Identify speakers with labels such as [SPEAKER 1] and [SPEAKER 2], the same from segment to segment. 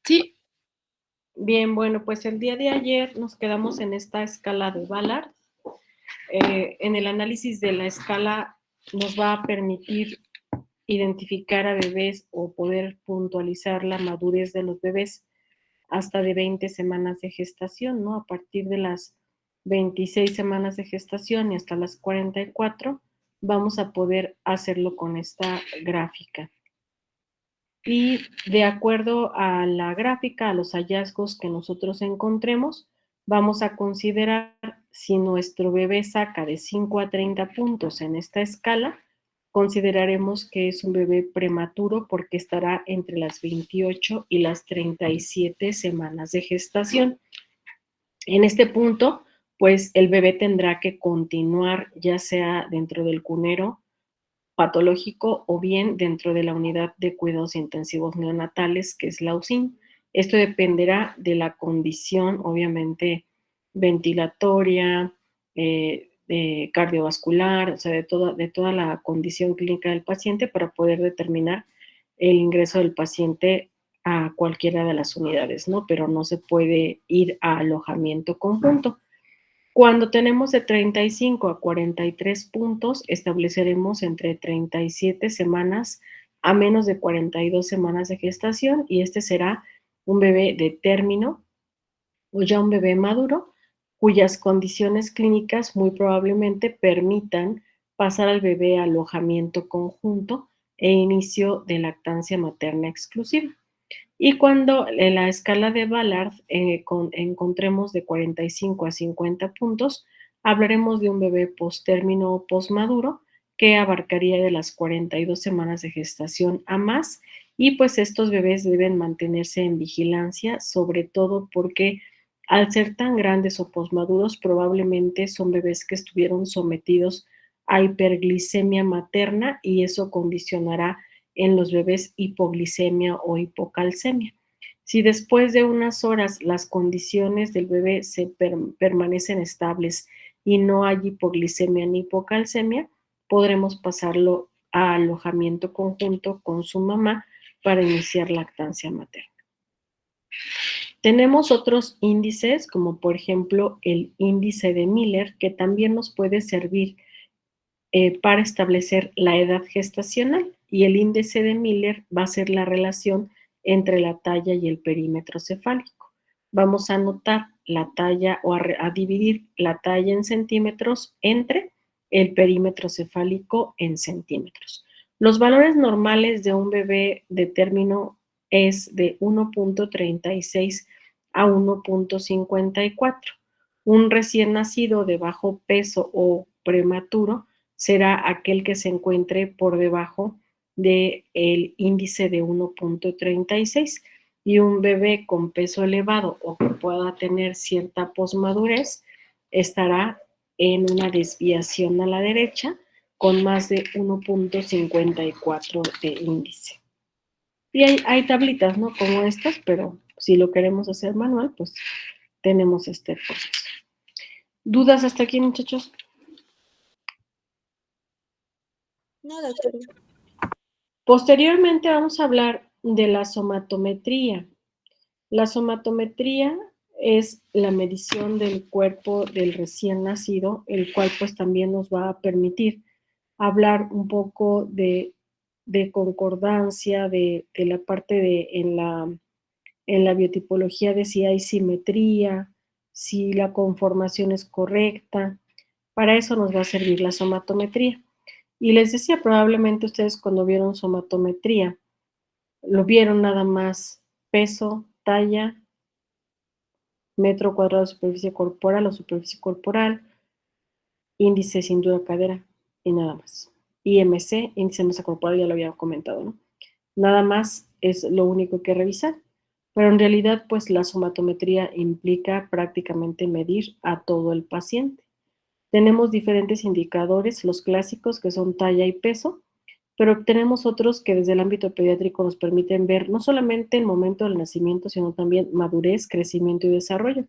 [SPEAKER 1] Sí, bien, bueno, pues el día de ayer nos quedamos en esta escala de Ballard. En el análisis de la escala nos va a permitir identificar a bebés o poder puntualizar la madurez de los bebés hasta de 20 semanas de gestación, ¿no? A partir de las 26 semanas de gestación y hasta las 44, vamos a poder hacerlo con esta gráfica. Y de acuerdo a la gráfica, a los hallazgos que nosotros encontremos, vamos a considerar si nuestro bebé saca de 5 a 30 puntos en esta escala, consideraremos que es un bebé prematuro porque estará entre las 28 y las 37 semanas de gestación. En este punto, pues el bebé tendrá que continuar ya sea dentro del cunero patológico o bien dentro de la unidad de cuidados intensivos neonatales, que es la UCIN. Esto dependerá de la condición, obviamente, ventilatoria, cardiovascular, o sea, de toda la condición clínica del paciente para poder determinar el ingreso del paciente a cualquiera de las unidades, ¿no? Pero no se puede ir a alojamiento conjunto. Cuando tenemos de 35 a 43 puntos, estableceremos entre 37 semanas a menos de 42 semanas de gestación y este será un bebé de término o ya un bebé maduro cuyas condiciones clínicas muy probablemente permitan pasar al bebé a alojamiento conjunto e inicio de lactancia materna exclusiva. Y cuando en la escala de Ballard encontremos de 45 a 50 puntos, hablaremos de un bebé posttérmino o postmaduro que abarcaría de las 42 semanas de gestación a más. Y pues estos bebés deben mantenerse en vigilancia, sobre todo porque al ser tan grandes o postmaduros, probablemente son bebés que estuvieron sometidos a hiperglicemia materna y eso condicionará en los bebés hipoglicemia o hipocalcemia. Si después de unas horas las condiciones del bebé permanecen estables y no hay hipoglicemia ni hipocalcemia, podremos pasarlo a alojamiento conjunto con su mamá para iniciar lactancia materna. Tenemos otros índices, como por ejemplo el índice de Miller, que también nos puede servir para establecer la edad gestacional y el índice de Miller va a ser la relación entre la talla y el perímetro cefálico. Vamos a anotar la talla o a dividir la talla en centímetros entre el perímetro cefálico en centímetros. Los valores normales de un bebé de término es de 1.36 a 1.54. Un recién nacido de bajo peso o prematuro será aquel que se encuentre por debajo del índice de 1.36 y un bebé con peso elevado o que pueda tener cierta posmadurez estará en una desviación a la derecha con más de 1.54 de índice. Y hay tablitas, ¿no? Como estas, pero si lo queremos hacer manual, pues tenemos este proceso. ¿Dudas hasta aquí, muchachos?
[SPEAKER 2] No, doctora.
[SPEAKER 1] Posteriormente vamos a hablar de la somatometría. La somatometría es la medición del cuerpo del recién nacido, el cual pues también nos va a permitir hablar un poco de concordancia, de la parte de en la biotipología de si hay simetría, si la conformación es correcta. Para eso nos va a servir la somatometría. Y les decía, probablemente ustedes cuando vieron somatometría, lo vieron nada más peso, talla, metro cuadrado de superficie corporal o superficie corporal, índice cintura cadera y nada más. IMC, índice de masa corporal, ya lo había comentado, ¿no? Nada más es lo único que revisar. Pero en realidad, pues la somatometría implica prácticamente medir a todo el paciente. Tenemos diferentes indicadores, los clásicos que son talla y peso, pero tenemos otros que desde el ámbito pediátrico nos permiten ver no solamente el momento del nacimiento, sino también madurez, crecimiento y desarrollo,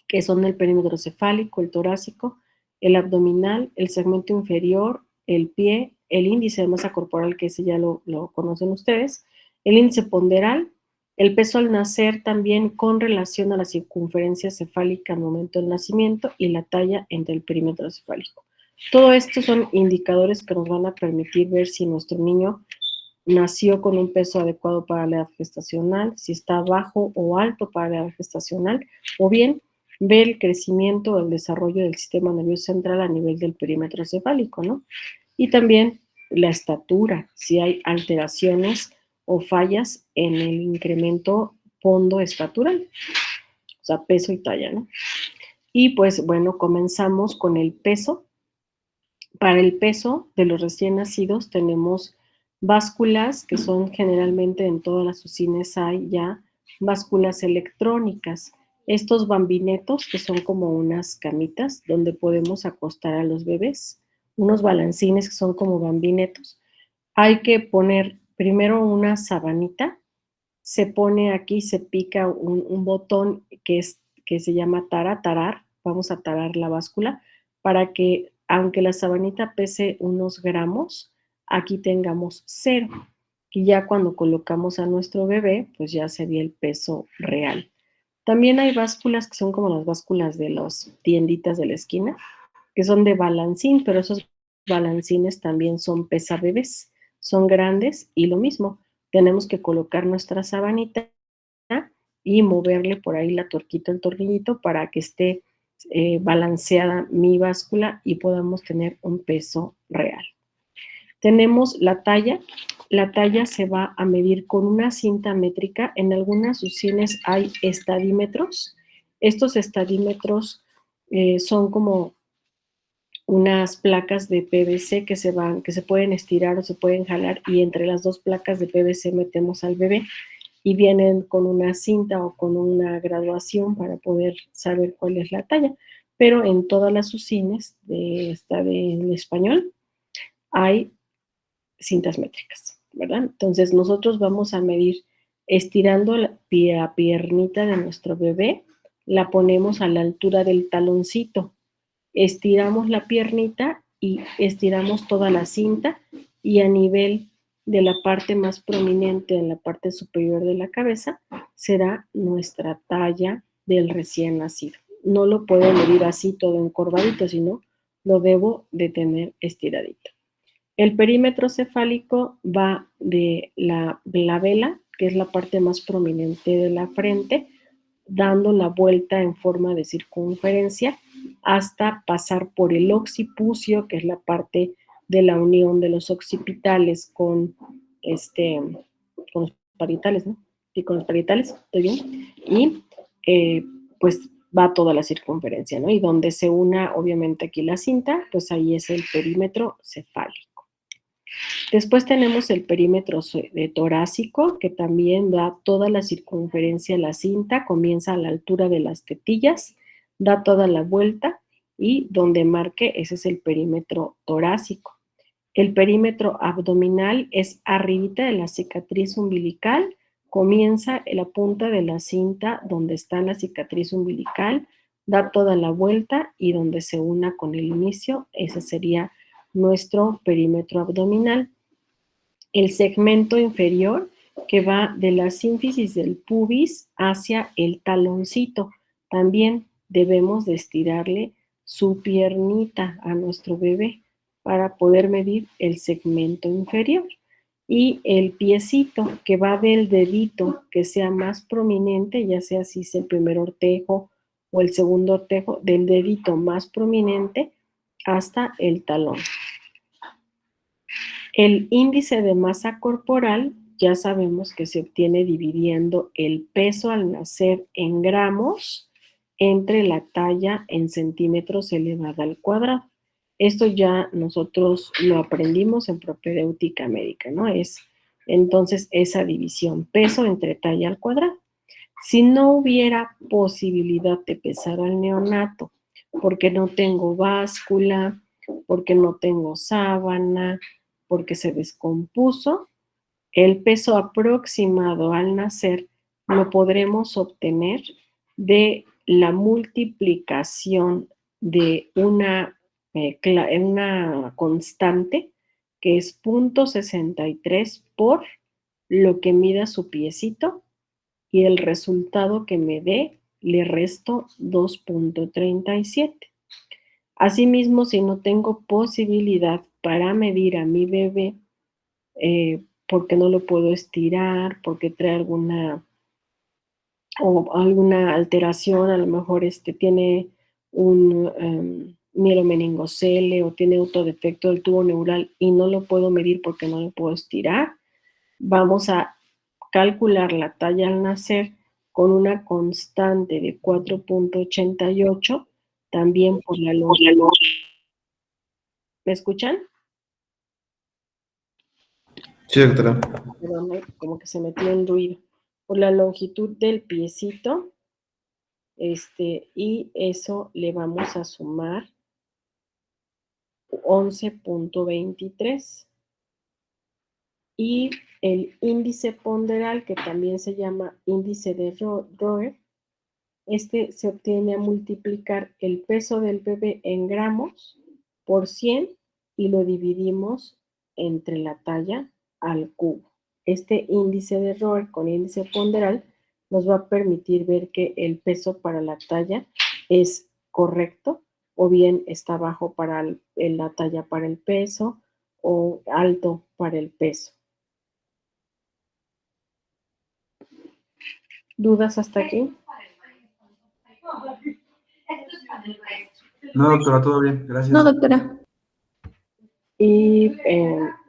[SPEAKER 1] que son el perímetro cefálico, el torácico, el abdominal, el segmento inferior, el pie, el índice de masa corporal, que ese ya lo conocen ustedes, el índice ponderal, El peso al nacer también con relación a la circunferencia cefálica al momento del nacimiento y la talla entre el perímetro cefálico. Todo esto son indicadores que nos van a permitir ver si nuestro niño nació con un peso adecuado para la edad gestacional, si está bajo o alto para la edad gestacional, o bien ver el crecimiento o el desarrollo del sistema nervioso central a nivel del perímetro cefálico, ¿no? Y también la estatura, si hay alteraciones o fallas en el incremento pondoestatural, o sea, peso y talla, ¿no? Y pues bueno, comenzamos con el peso. Para el peso de los recién nacidos tenemos básculas que son generalmente en todas las UCINes hay ya básculas electrónicas. Estos bambinetos que son como unas camitas donde podemos acostar a los bebés, unos balancines que son como bambinetos. Hay que poner primero una sabanita, se pone aquí, se pica un botón que se llama tarar, vamos a tarar la báscula para que aunque la sabanita pese unos gramos, aquí tengamos 0. Y ya cuando colocamos a nuestro bebé, pues ya sería el peso real. También hay básculas que son como las básculas de las tienditas de la esquina, que son de balancín, pero esos balancines también son pesabebés, son grandes y lo mismo, tenemos que colocar nuestra sabanita y moverle por ahí la tuerquita, el tornillito para que esté balanceada mi báscula y podamos tener un peso real. Tenemos la talla se va a medir con una cinta métrica, en algunas UCINes hay estadímetros, estos estadímetros son como unas placas de PVC que se pueden estirar o se pueden jalar y entre las dos placas de PVC metemos al bebé y vienen con una cinta o con una graduación para poder saber cuál es la talla. Pero en todas las UCINes del español hay cintas métricas, ¿verdad? Entonces nosotros vamos a medir estirando la piernita de nuestro bebé, la ponemos a la altura del taloncito, estiramos la piernita y estiramos toda la cinta y a nivel de la parte más prominente en la parte superior de la cabeza será nuestra talla del recién nacido. No lo puedo medir así todo encorvadito, sino lo debo de tener estiradito. El perímetro cefálico va de la glabela, que es la parte más prominente de la frente, dando la vuelta en forma de circunferencia hasta pasar por el occipucio, que es la parte de la unión de los occipitales con los parietales, ¿no? Y con los parietales, ¿estoy bien? Y pues va toda la circunferencia, ¿no? Y donde se una, obviamente, aquí la cinta, pues ahí es el perímetro cefálico. Después tenemos el perímetro torácico, que también da toda la circunferencia a la cinta, comienza a la altura de las tetillas, da toda la vuelta y donde marque, ese es el perímetro torácico. El perímetro abdominal es arribita de la cicatriz umbilical, comienza en la punta de la cinta donde está la cicatriz umbilical, da toda la vuelta y donde se una con el inicio, ese sería nuestro perímetro abdominal. El segmento inferior que va de la sínfisis del pubis hacia el taloncito. También debemos de estirarle su piernita a nuestro bebé para poder medir el segmento inferior. Y el piecito que va del dedito que sea más prominente, ya sea si es el primer ortejo o el segundo ortejo, del dedito más prominente hasta el talón. El índice de masa corporal ya sabemos que se obtiene dividiendo el peso al nacer en gramos entre la talla en centímetros elevada al cuadrado. Esto ya nosotros lo aprendimos en propedéutica médica, ¿no? Es entonces esa división, peso entre talla al cuadrado. Si no hubiera posibilidad de pesar al neonato, porque no tengo báscula, porque no tengo sábana, porque se descompuso, el peso aproximado al nacer lo podremos obtener de la multiplicación de una constante que es 0.63 por lo que mida su piecito y el resultado que me dé le resto 2.37. Asimismo, si no tengo posibilidad para medir a mi bebé, porque no lo puedo estirar, porque trae alguna alteración, a lo mejor tiene un mielomeningocele o tiene otro defecto del tubo neural y no lo puedo medir porque no lo puedo estirar, vamos a calcular la talla al nacer con una constante de 4.88, también por la longitud. ¿Me escuchan?
[SPEAKER 3] Sí, doctora.
[SPEAKER 1] Perdón, como que se metió un ruido. Por la longitud del piecito, y eso le vamos a sumar 11.23. Y el índice ponderal, que también se llama índice de Roer, se obtiene a multiplicar el peso del bebé en gramos por 100 y lo dividimos entre la talla al cubo. Este índice de Roer con índice ponderal nos va a permitir ver que el peso para la talla es correcto o bien está bajo para la talla para el peso o alto para el peso. ¿Dudas hasta aquí?
[SPEAKER 3] No, doctora, todo bien, gracias.
[SPEAKER 2] No, doctora.
[SPEAKER 1] Y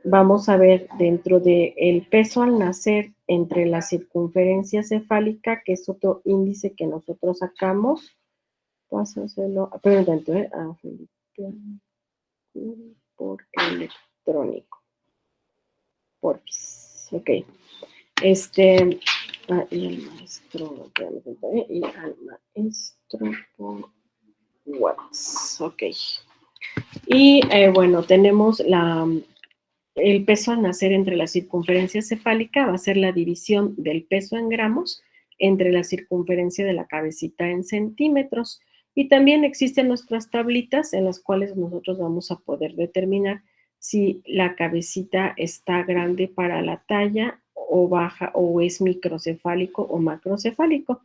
[SPEAKER 1] vamos a ver dentro del peso al nacer entre la circunferencia cefálica, que es otro índice que nosotros sacamos. Pásaselo, perdón, a Felipe por electrónico. Porfis. Ok. Y el maestro, y al maestro por WhatsApp. Ok. Y bueno, tenemos el peso al nacer entre la circunferencia cefálica, va a ser la división del peso en gramos entre la circunferencia de la cabecita en centímetros. Y también existen nuestras tablitas en las cuales nosotros vamos a poder determinar si la cabecita está grande para la talla o baja o es microcefálico o macrocefálico.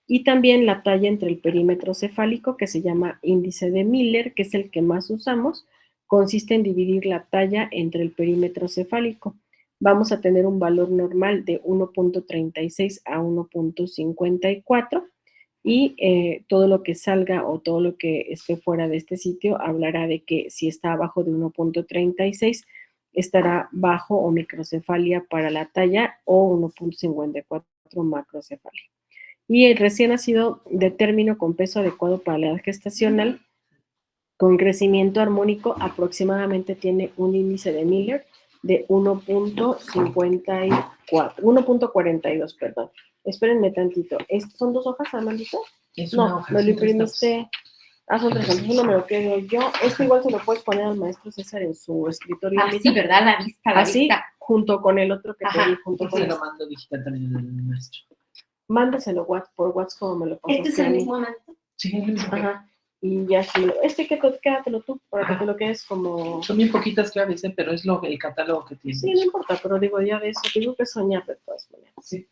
[SPEAKER 1] Y también la talla entre el perímetro cefálico, que se llama índice de Miller, que es el que más usamos, consiste en dividir la talla entre el perímetro cefálico. Vamos a tener un valor normal de 1.36 a 1.54 y todo lo que salga o todo lo que esté fuera de este sitio hablará de que si está abajo de 1.36 estará bajo o microcefalia para la talla o 1.54 macrocefalia. Y el recién nacido de término con peso adecuado para la edad gestacional, con crecimiento armónico, aproximadamente tiene un índice de Miller de 1.42, perdón. Espérenme tantito. ¿Son 2 hojas, Armandito? No, me lo imprimiste. Son 3 hojas. Uno me lo quedo yo. Esto igual se lo puedes poner al maestro César en su escritorio.
[SPEAKER 4] Sí, ¿verdad? La vista,
[SPEAKER 1] Así, junto con el otro que te di, junto con
[SPEAKER 4] lo mando digital también al maestro.
[SPEAKER 1] Mándaselo por WhatsApp como me lo pasaste.
[SPEAKER 4] ¿Este es el mismo maestro?
[SPEAKER 1] Sí, el mismo. Ajá. Y ya sí, quédatelo tú, para que te lo quedes como...
[SPEAKER 4] Son bien poquitas claves, pero es el catálogo que tiene.
[SPEAKER 1] Sí, no importa, pero digo, ya de eso, digo que soñar de todas maneras.
[SPEAKER 4] Sí.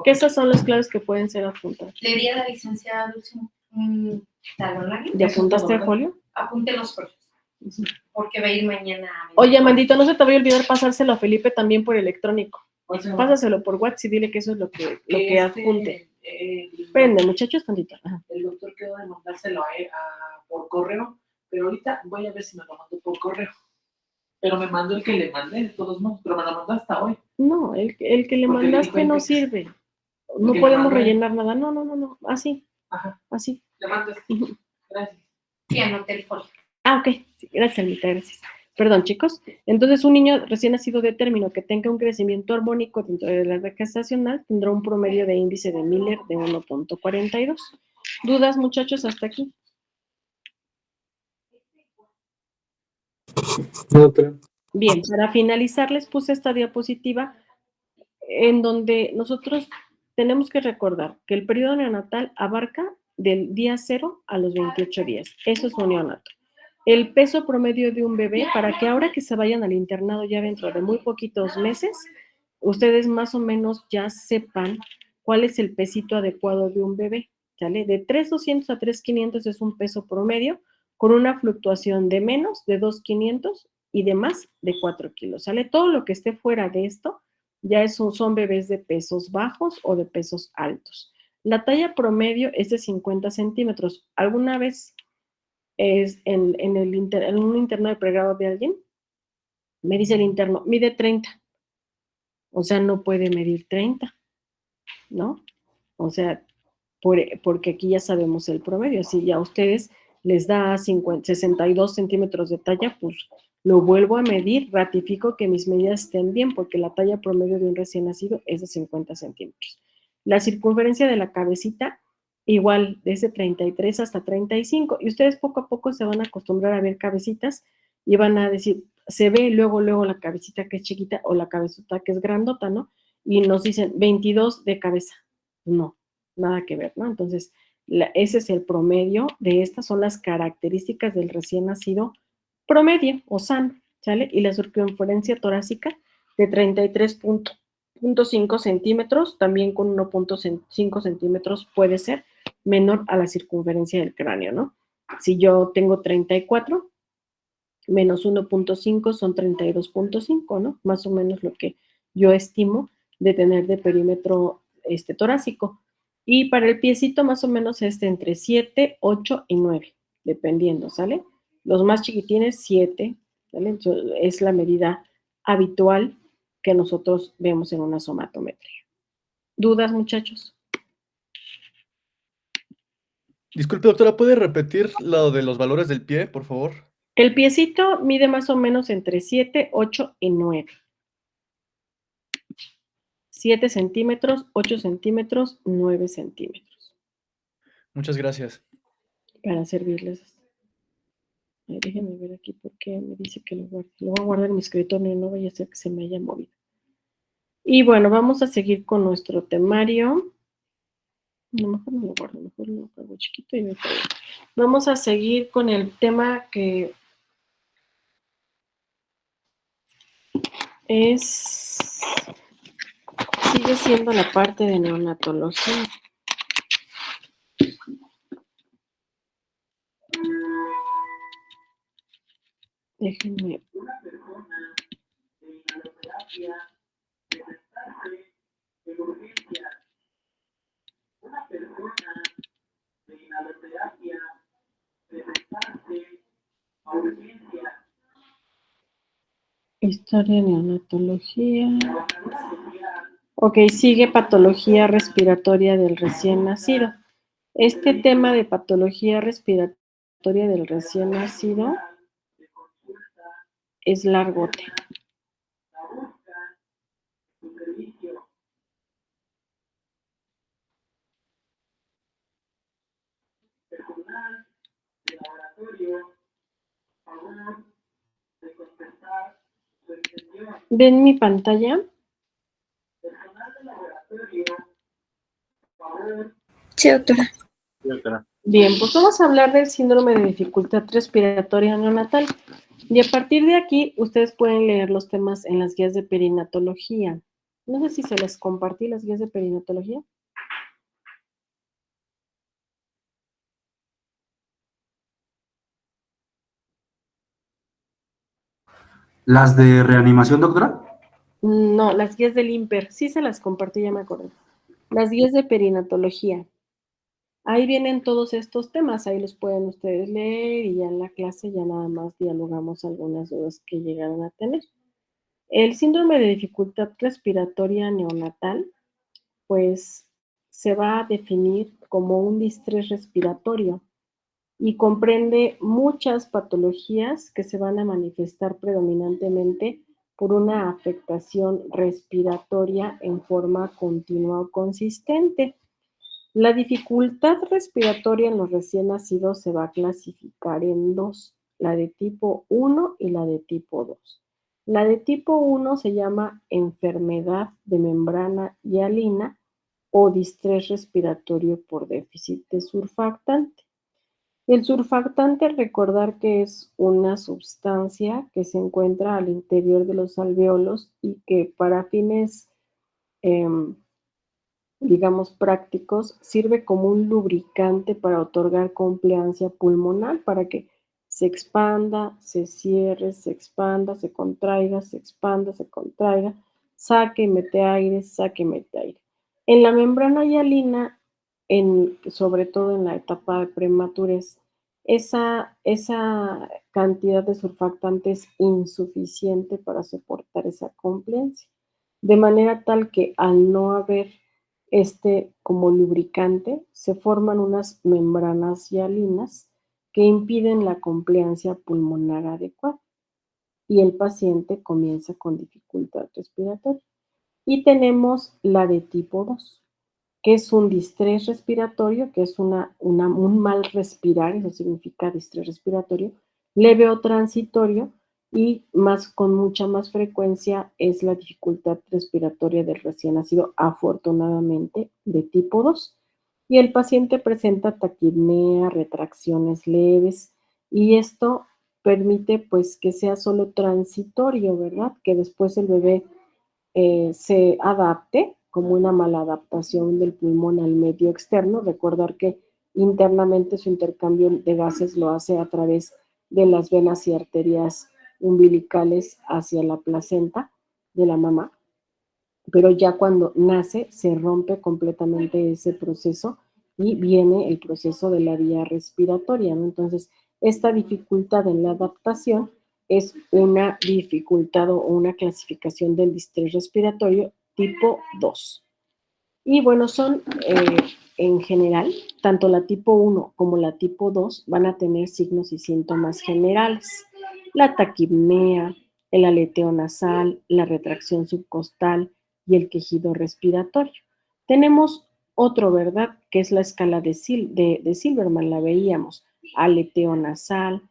[SPEAKER 1] Que esas son las claves que pueden ser adjuntadas.
[SPEAKER 4] Le di a la licenciada Dulce un talonario.
[SPEAKER 1] ¿Ya apuntaste el folio?
[SPEAKER 4] Apunte los folios, porque va a ir mañana.
[SPEAKER 1] Oye, Amandito, no se te vaya a olvidar pasárselo a Felipe también por electrónico. Pásaselo por WhatsApp y dile que eso es lo que adjunte. Espérenme, muchachos, tantito. Ajá.
[SPEAKER 4] El doctor quedó de mandárselo a él por correo, pero ahorita voy a ver si me lo mando por correo. Pero me mandó el que le mandé, de todos modos, pero me lo mandó hasta hoy.
[SPEAKER 1] No, el que le mandaste no sirve. No podemos rellenar nada. No. Así.
[SPEAKER 4] Ajá.
[SPEAKER 1] Así.
[SPEAKER 4] Le mando este. Gracias. Sí, anoté el folio.
[SPEAKER 1] Ok. Sí, gracias, Almita, gracias. Perdón, chicos. Entonces, un niño recién nacido de término que tenga un crecimiento armónico dentro de la edad gestacional tendrá un promedio de índice de Miller de 1.42. ¿Dudas, muchachos, hasta aquí?
[SPEAKER 3] No, doctora.
[SPEAKER 1] Bien, para finalizar les puse esta diapositiva en donde nosotros tenemos que recordar que el periodo neonatal abarca del día 0 a los 28 días. Eso es un neonato. El peso promedio de un bebé, para que ahora que se vayan al internado ya dentro de muy poquitos meses, ustedes más o menos ya sepan cuál es el pesito adecuado de un bebé, ¿sale? De 3,200 a 3,500 es un peso promedio, con una fluctuación de menos de 2,500 y de más de 4 kilos, ¿sale? Todo lo que esté fuera de esto ya son bebés de pesos bajos o de pesos altos. La talla promedio es de 50 centímetros. ¿Alguna vez es en un interno de pregrado de alguien? Me dice el interno, mide 30. O sea, no puede medir 30, ¿no? O sea, porque aquí ya sabemos el promedio. Si ya a ustedes les da 62 centímetros de talla, pues lo vuelvo a medir, ratifico que mis medidas estén bien, porque la talla promedio de un recién nacido es de 50 centímetros. La circunferencia de la cabecita, igual, desde 33 hasta 35, y ustedes poco a poco se van a acostumbrar a ver cabecitas y van a decir, se ve luego la cabecita que es chiquita o la cabezota que es grandota, ¿no? Y nos dicen 22 de cabeza. No, nada que ver, ¿no? Entonces, ese es el promedio de estas, son las características del recién nacido promedio o sano, ¿sale? Y la circunferencia torácica de 33,5 centímetros, también con 1,5 centímetros puede ser menor a la circunferencia del cráneo, ¿no? Si yo tengo 34, menos 1,5 son 32,5, ¿no? Más o menos lo que yo estimo de tener de perímetro torácico. Y para el piecito más o menos es entre 7, 8 y 9, dependiendo, ¿sale? Los más chiquitines, 7, ¿sale? Entonces, es la medida habitual que nosotros vemos en una somatometría. ¿Dudas, muchachos?
[SPEAKER 5] Disculpe, doctora, ¿puede repetir lo de los valores del pie, por favor?
[SPEAKER 1] El piecito mide más o menos entre 7, 8 y 9. 7 centímetros, 8 centímetros, 9 centímetros.
[SPEAKER 5] Muchas gracias.
[SPEAKER 1] Para servirles. Ay, déjenme ver aquí porque me dice que lo guarde. Lo voy a guardar en mi escritorio, no vaya a ser que se me haya movido. Y bueno, vamos a seguir con nuestro temario. No, mejor no lo guardo, mejor lo hago chiquito y me pego. Vamos a seguir con el tema que sigue siendo la parte de neonatología. Déjenme.
[SPEAKER 4] Una persona de inhaloterapia presentante en urgencia. Una persona de inhaloterapia presentante a urgencia.
[SPEAKER 1] Historia de neonatología. Ok, sigue patología respiratoria del recién nacido. Este tema de patología respiratoria del recién nacido es largote.
[SPEAKER 4] Personal de laboratorio, favor de contestar su extensión.
[SPEAKER 1] ¿Ven mi pantalla?
[SPEAKER 4] Personal de laboratorio, favor.
[SPEAKER 2] Sí, doctora.
[SPEAKER 1] Bien, pues vamos a hablar del síndrome de dificultad respiratoria neonatal. Y a partir de aquí, ustedes pueden leer los temas en las guías de perinatología. No sé si se les compartí las guías de perinatología.
[SPEAKER 3] ¿Las de reanimación, doctora?
[SPEAKER 1] No, las guías del IMPER. Sí se las compartí, ya me acordé. Las guías de perinatología. Ahí vienen todos estos temas, ahí los pueden ustedes leer y ya en la clase ya nada más dialogamos algunas dudas que llegaron a tener. El síndrome de dificultad respiratoria neonatal, pues se va a definir como un distrés respiratorio y comprende muchas patologías que se van a manifestar predominantemente por una afectación respiratoria en forma continua o consistente. La dificultad respiratoria en los recién nacidos se va a clasificar en dos, la de tipo 1 y la de tipo 2. La de tipo 1 se llama enfermedad de membrana hialina o distrés respiratorio por déficit de surfactante. El surfactante, recordar que es una sustancia que se encuentra al interior de los alvéolos y que para fines digamos, prácticos, sirve como un lubricante para otorgar compliancia pulmonar, para que se expanda, se cierre, se expanda, se contraiga, se expanda, se contraiga, saque y mete aire, saque y mete aire. En la membrana hialina, sobre todo en la etapa de prematurez, esa cantidad de surfactante es insuficiente para soportar esa compliancia. De manera tal que al no haber como lubricante, se forman unas membranas hialinas que impiden la compliancia pulmonar adecuada y el paciente comienza con dificultad respiratoria. Y tenemos la de tipo 2, que es un distrés respiratorio, que es un mal respirar, eso significa distrés respiratorio, leve o transitorio, y con mucha más frecuencia es la dificultad respiratoria del recién nacido, afortunadamente, de tipo 2. Y el paciente presenta taquipnea, retracciones leves, y esto permite pues que sea solo transitorio, ¿verdad? Que después el bebé se adapte como una mala adaptación del pulmón al medio externo. Recordar que internamente su intercambio de gases lo hace a través de las venas y arterias umbilicales hacia la placenta de la mamá, pero ya cuando nace se rompe completamente ese proceso y viene el proceso de la vía respiratoria, ¿no? Entonces, esta dificultad en la adaptación es una dificultad o una clasificación del distrés respiratorio tipo 2. Y bueno, son en general, tanto la tipo 1 como la tipo 2 van a tener signos y síntomas generales. La taquipnea, el aleteo nasal, la retracción subcostal y el quejido respiratorio. Tenemos otro, ¿verdad? Que es la escala de Silberman, la veíamos. Aleteo nasal,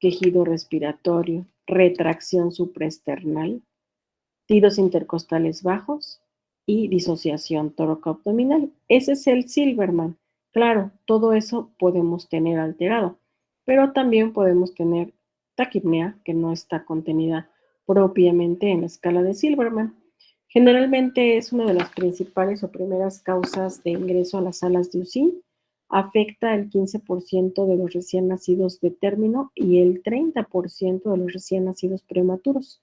[SPEAKER 1] quejido respiratorio, retracción supraesternal, tiros intercostales bajos y disociación tóraco-abdominal. Ese es el Silberman. Claro, todo eso podemos tener alterado, pero también podemos tener taquipnea, que no está contenida propiamente en la escala de Silberman. Generalmente es una de las principales o primeras causas de ingreso a las salas de UCI. Afecta el 15% de los recién nacidos de término y el 30% de los recién nacidos prematuros.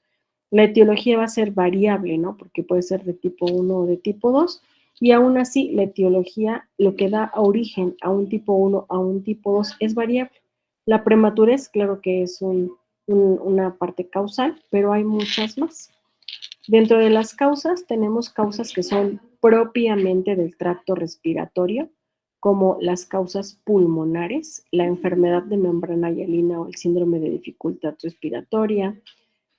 [SPEAKER 1] La etiología va a ser variable, ¿no? Porque puede ser de tipo 1 o de tipo 2, y aún así la etiología, lo que da origen a un tipo 1 a un tipo 2 es variable. La prematurez, claro que es una parte causal, pero hay muchas más. Dentro de las causas tenemos causas que son propiamente del tracto respiratorio, como las causas pulmonares, la enfermedad de membrana hialina o el síndrome de dificultad respiratoria,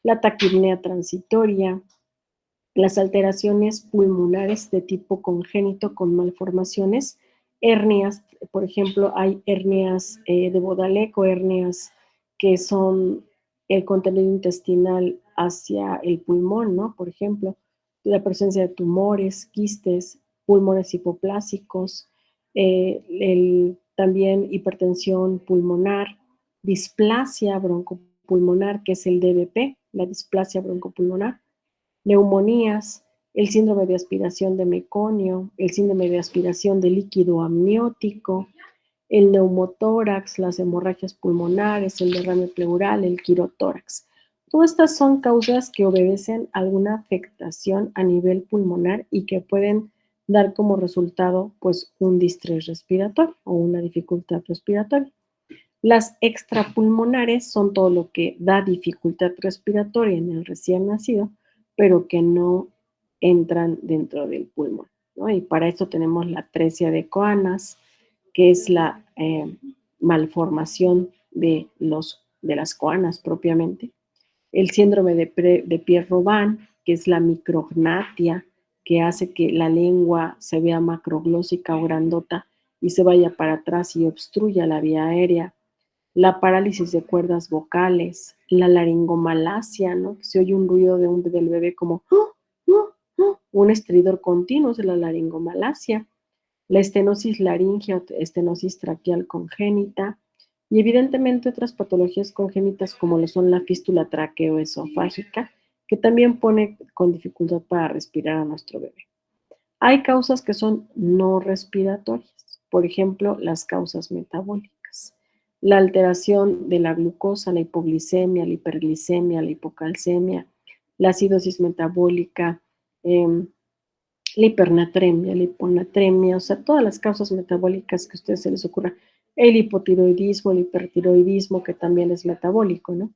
[SPEAKER 1] la taquipnea transitoria, las alteraciones pulmonares de tipo congénito con malformaciones, hernias, por ejemplo, hay hernias de Bodalek o hernias que son el contenido intestinal hacia el pulmón, ¿no? Por ejemplo, la presencia de tumores, quistes, pulmones hipoplásicos, también hipertensión pulmonar, displasia broncopulmonar, que es el DBP, la displasia broncopulmonar, neumonías, el síndrome de aspiración de meconio, el síndrome de aspiración de líquido amniótico, el neumotórax, las hemorragias pulmonares, el derrame pleural, el quirotórax. Todas estas son causas que obedecen a alguna afectación a nivel pulmonar y que pueden dar como resultado pues un distrés respiratorio o una dificultad respiratoria. Las extrapulmonares son todo lo que da dificultad respiratoria en el recién nacido, pero que no entran dentro del pulmón, ¿no? Y para eso tenemos la atresia de Coanas, que es la malformación de las coanas propiamente, el síndrome de Pierre-Robin, que es la micrognatia, que hace que la lengua se vea macroglósica o grandota y se vaya para atrás y obstruya la vía aérea, la parálisis de cuerdas vocales, la laringomalacia, ¿no? Que se oye un ruido del bebé como un estridor continuo, es la laringomalacia, la estenosis laringea o estenosis traqueal congénita, y evidentemente otras patologías congénitas como lo son la fístula traqueoesofágica, que también pone con dificultad para respirar a nuestro bebé. Hay causas que son no respiratorias, por ejemplo, las causas metabólicas. La alteración de la glucosa, la hipoglicemia, la hiperglicemia, la hipocalcemia, la acidosis metabólica, la hipernatremia, la hiponatremia, o sea, todas las causas metabólicas que a ustedes se les ocurra. El hipotiroidismo, el hipertiroidismo, que también es metabólico, ¿no?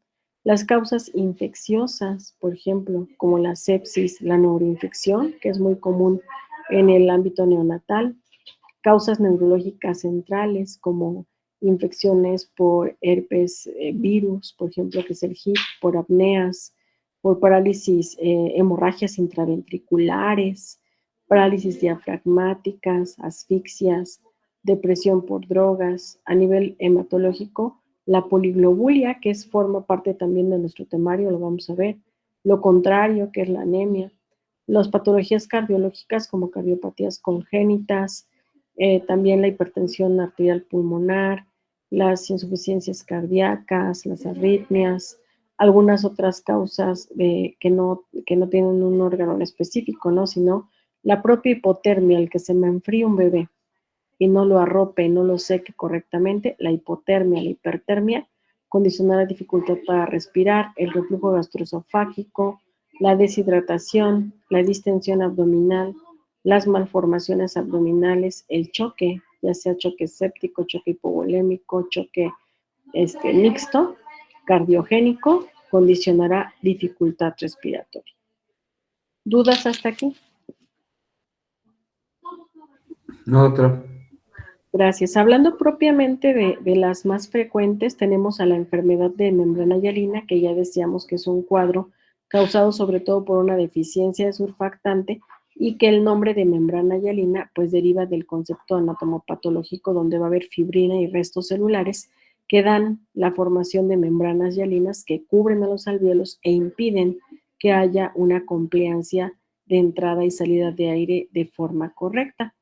[SPEAKER 1] Las causas infecciosas, por ejemplo, como la sepsis, la neuroinfección, que es muy común en el ámbito neonatal. Causas neurológicas centrales, como infecciones por herpes virus, por ejemplo, que es el HIV, por apneas, por parálisis, hemorragias intraventriculares, parálisis diafragmáticas, asfixias, depresión por drogas. A nivel hematológico, la poliglobulia, que forma parte también de nuestro temario, lo vamos a ver. Lo contrario, que es la anemia. Las patologías cardiológicas como cardiopatías congénitas, también la hipertensión arterial pulmonar, las insuficiencias cardíacas, las arritmias, algunas otras causas que no tienen un órgano específico, ¿no? Sino la propia hipotermia, el que se me enfríe un bebé y no lo arrope, no lo seque correctamente, la hipotermia, la hipertermia, condicionar la dificultad para respirar, el reflujo gastroesofágico, la deshidratación, la distensión abdominal, las malformaciones abdominales, el choque, ya sea choque séptico, choque hipovolémico, choque mixto, cardiogénico, condicionará dificultad respiratoria. ¿Dudas hasta aquí?
[SPEAKER 3] No, doctora.
[SPEAKER 1] Gracias. Hablando propiamente de las más frecuentes, tenemos a la enfermedad de membrana hialina, que ya decíamos que es un cuadro causado sobre todo por una deficiencia de surfactante y que el nombre de membrana hialina pues deriva del concepto anatomopatológico donde va a haber fibrina y restos celulares que dan la formación de membranas hialinas que cubren a los alvéolos e impiden que haya una compliancia de entrada y salida de aire de forma correcta.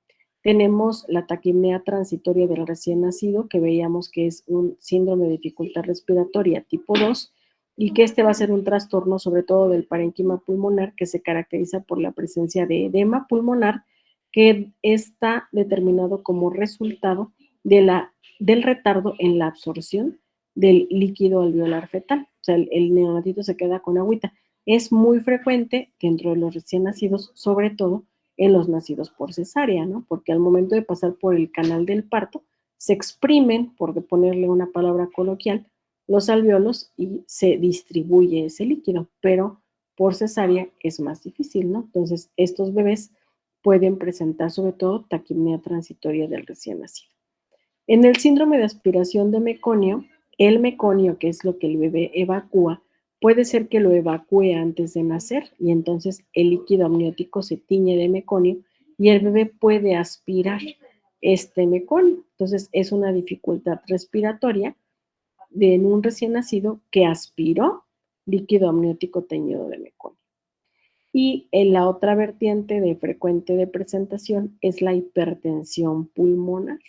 [SPEAKER 1] Tenemos la taquipnea transitoria del recién nacido, que veíamos que es un síndrome de dificultad respiratoria tipo 2 y que va a ser un trastorno sobre todo del parénquima pulmonar que se caracteriza por la presencia de edema pulmonar que está determinado como resultado del retardo en la absorción del líquido alveolar fetal. O sea, el neonatito se queda con agüita. Es muy frecuente dentro de los recién nacidos, sobre todo en los nacidos por cesárea, ¿no? Porque al momento de pasar por el canal del parto, se exprimen, por ponerle una palabra coloquial, los alvéolos y se distribuye ese líquido, pero por cesárea es más difícil, ¿no? Entonces, estos bebés pueden presentar sobre todo taquipnea transitoria del recién nacido. En el síndrome de aspiración de meconio, el meconio, que es lo que el bebé evacúa, puede ser que lo evacúe antes de nacer y entonces el líquido amniótico se tiñe de meconio y el bebé puede aspirar este meconio. Entonces es una dificultad respiratoria en un recién nacido que aspiró líquido amniótico teñido de meconio. Y en la otra vertiente de frecuente de presentación es la hipertensión pulmonar.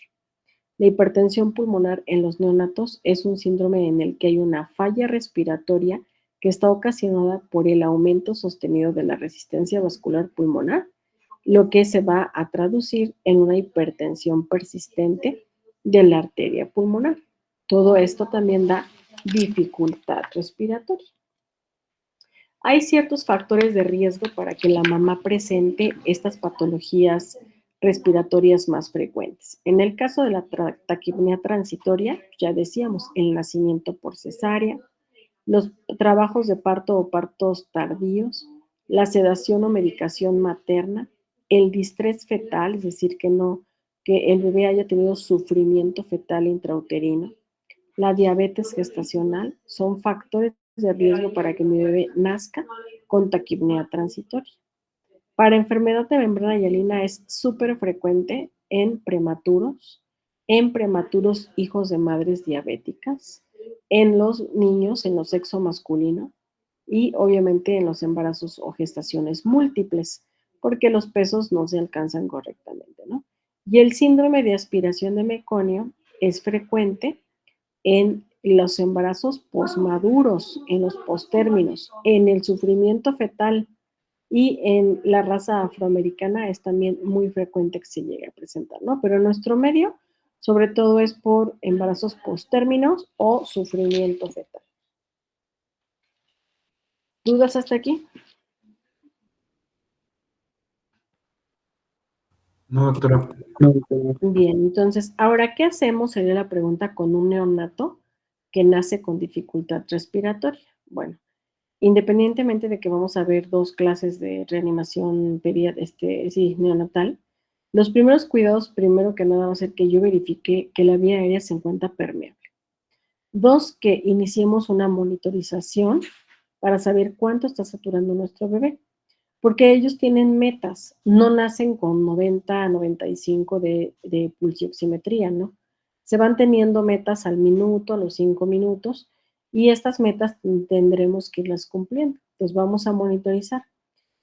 [SPEAKER 1] La hipertensión pulmonar en los neonatos es un síndrome en el que hay una falla respiratoria que está ocasionada por el aumento sostenido de la resistencia vascular pulmonar, lo que se va a traducir en una hipertensión persistente de la arteria pulmonar. Todo esto también da dificultad respiratoria. Hay ciertos factores de riesgo para que la mamá presente estas patologías respiratorias más frecuentes. En el caso de la taquipnea transitoria, ya decíamos, el nacimiento por cesárea, los trabajos de parto o partos tardíos, la sedación o medicación materna, el distrés fetal, es decir, que el bebé haya tenido sufrimiento fetal intrauterino, la diabetes gestacional, son factores de riesgo para que mi bebé nazca con taquipnea transitoria. Para enfermedad de membrana hialina es súper frecuente en prematuros hijos de madres diabéticas, en los niños, en los sexo masculino y obviamente en los embarazos o gestaciones múltiples, porque los pesos no se alcanzan correctamente, ¿no? Y el síndrome de aspiración de meconio es frecuente en los embarazos posmaduros, en los postérminos, en el sufrimiento fetal Y en la raza afroamericana es también muy frecuente que se llegue a presentar, ¿no? Pero en nuestro medio, sobre todo es por embarazos postérminos o sufrimiento fetal. ¿Dudas hasta aquí?
[SPEAKER 3] No, doctora.
[SPEAKER 1] Bien, entonces, ahora, ¿qué hacemos? Sería la pregunta con un neonato que nace con dificultad respiratoria. Bueno, independientemente de que vamos a ver dos clases de reanimación neonatal, los primeros cuidados, primero que nada, va a ser que yo verifique que la vía aérea se encuentra permeable. Dos, que iniciemos una monitorización para saber cuánto está saturando nuestro bebé, porque ellos tienen metas, no nacen con 90 a 95 de pulsioximetría, ¿no? Se van teniendo metas al minuto, a los 5 minutos, y estas metas tendremos que irlas cumpliendo. Pues vamos a monitorizar.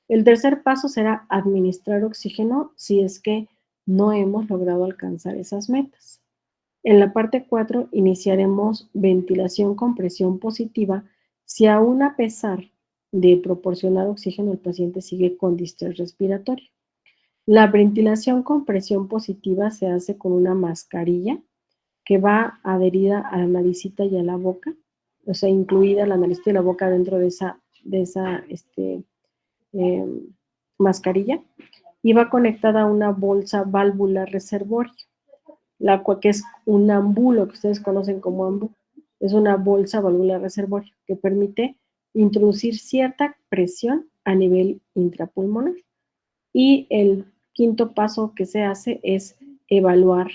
[SPEAKER 1] El tercer paso será administrar oxígeno si es que no hemos logrado alcanzar esas metas. En la parte 4 iniciaremos ventilación con presión positiva si aún a pesar de proporcionar oxígeno el paciente sigue con distrés respiratorio. La ventilación con presión positiva se hace con una mascarilla que va adherida a la naricita y a la boca, o sea, incluida la naricita y la boca dentro de esa mascarilla, y va conectada a una bolsa válvula reservorio, la cual que es un ambulo que ustedes conocen como ambú. Es una bolsa válvula reservorio que permite introducir cierta presión a nivel intrapulmonar. Y el quinto paso que se hace es evaluar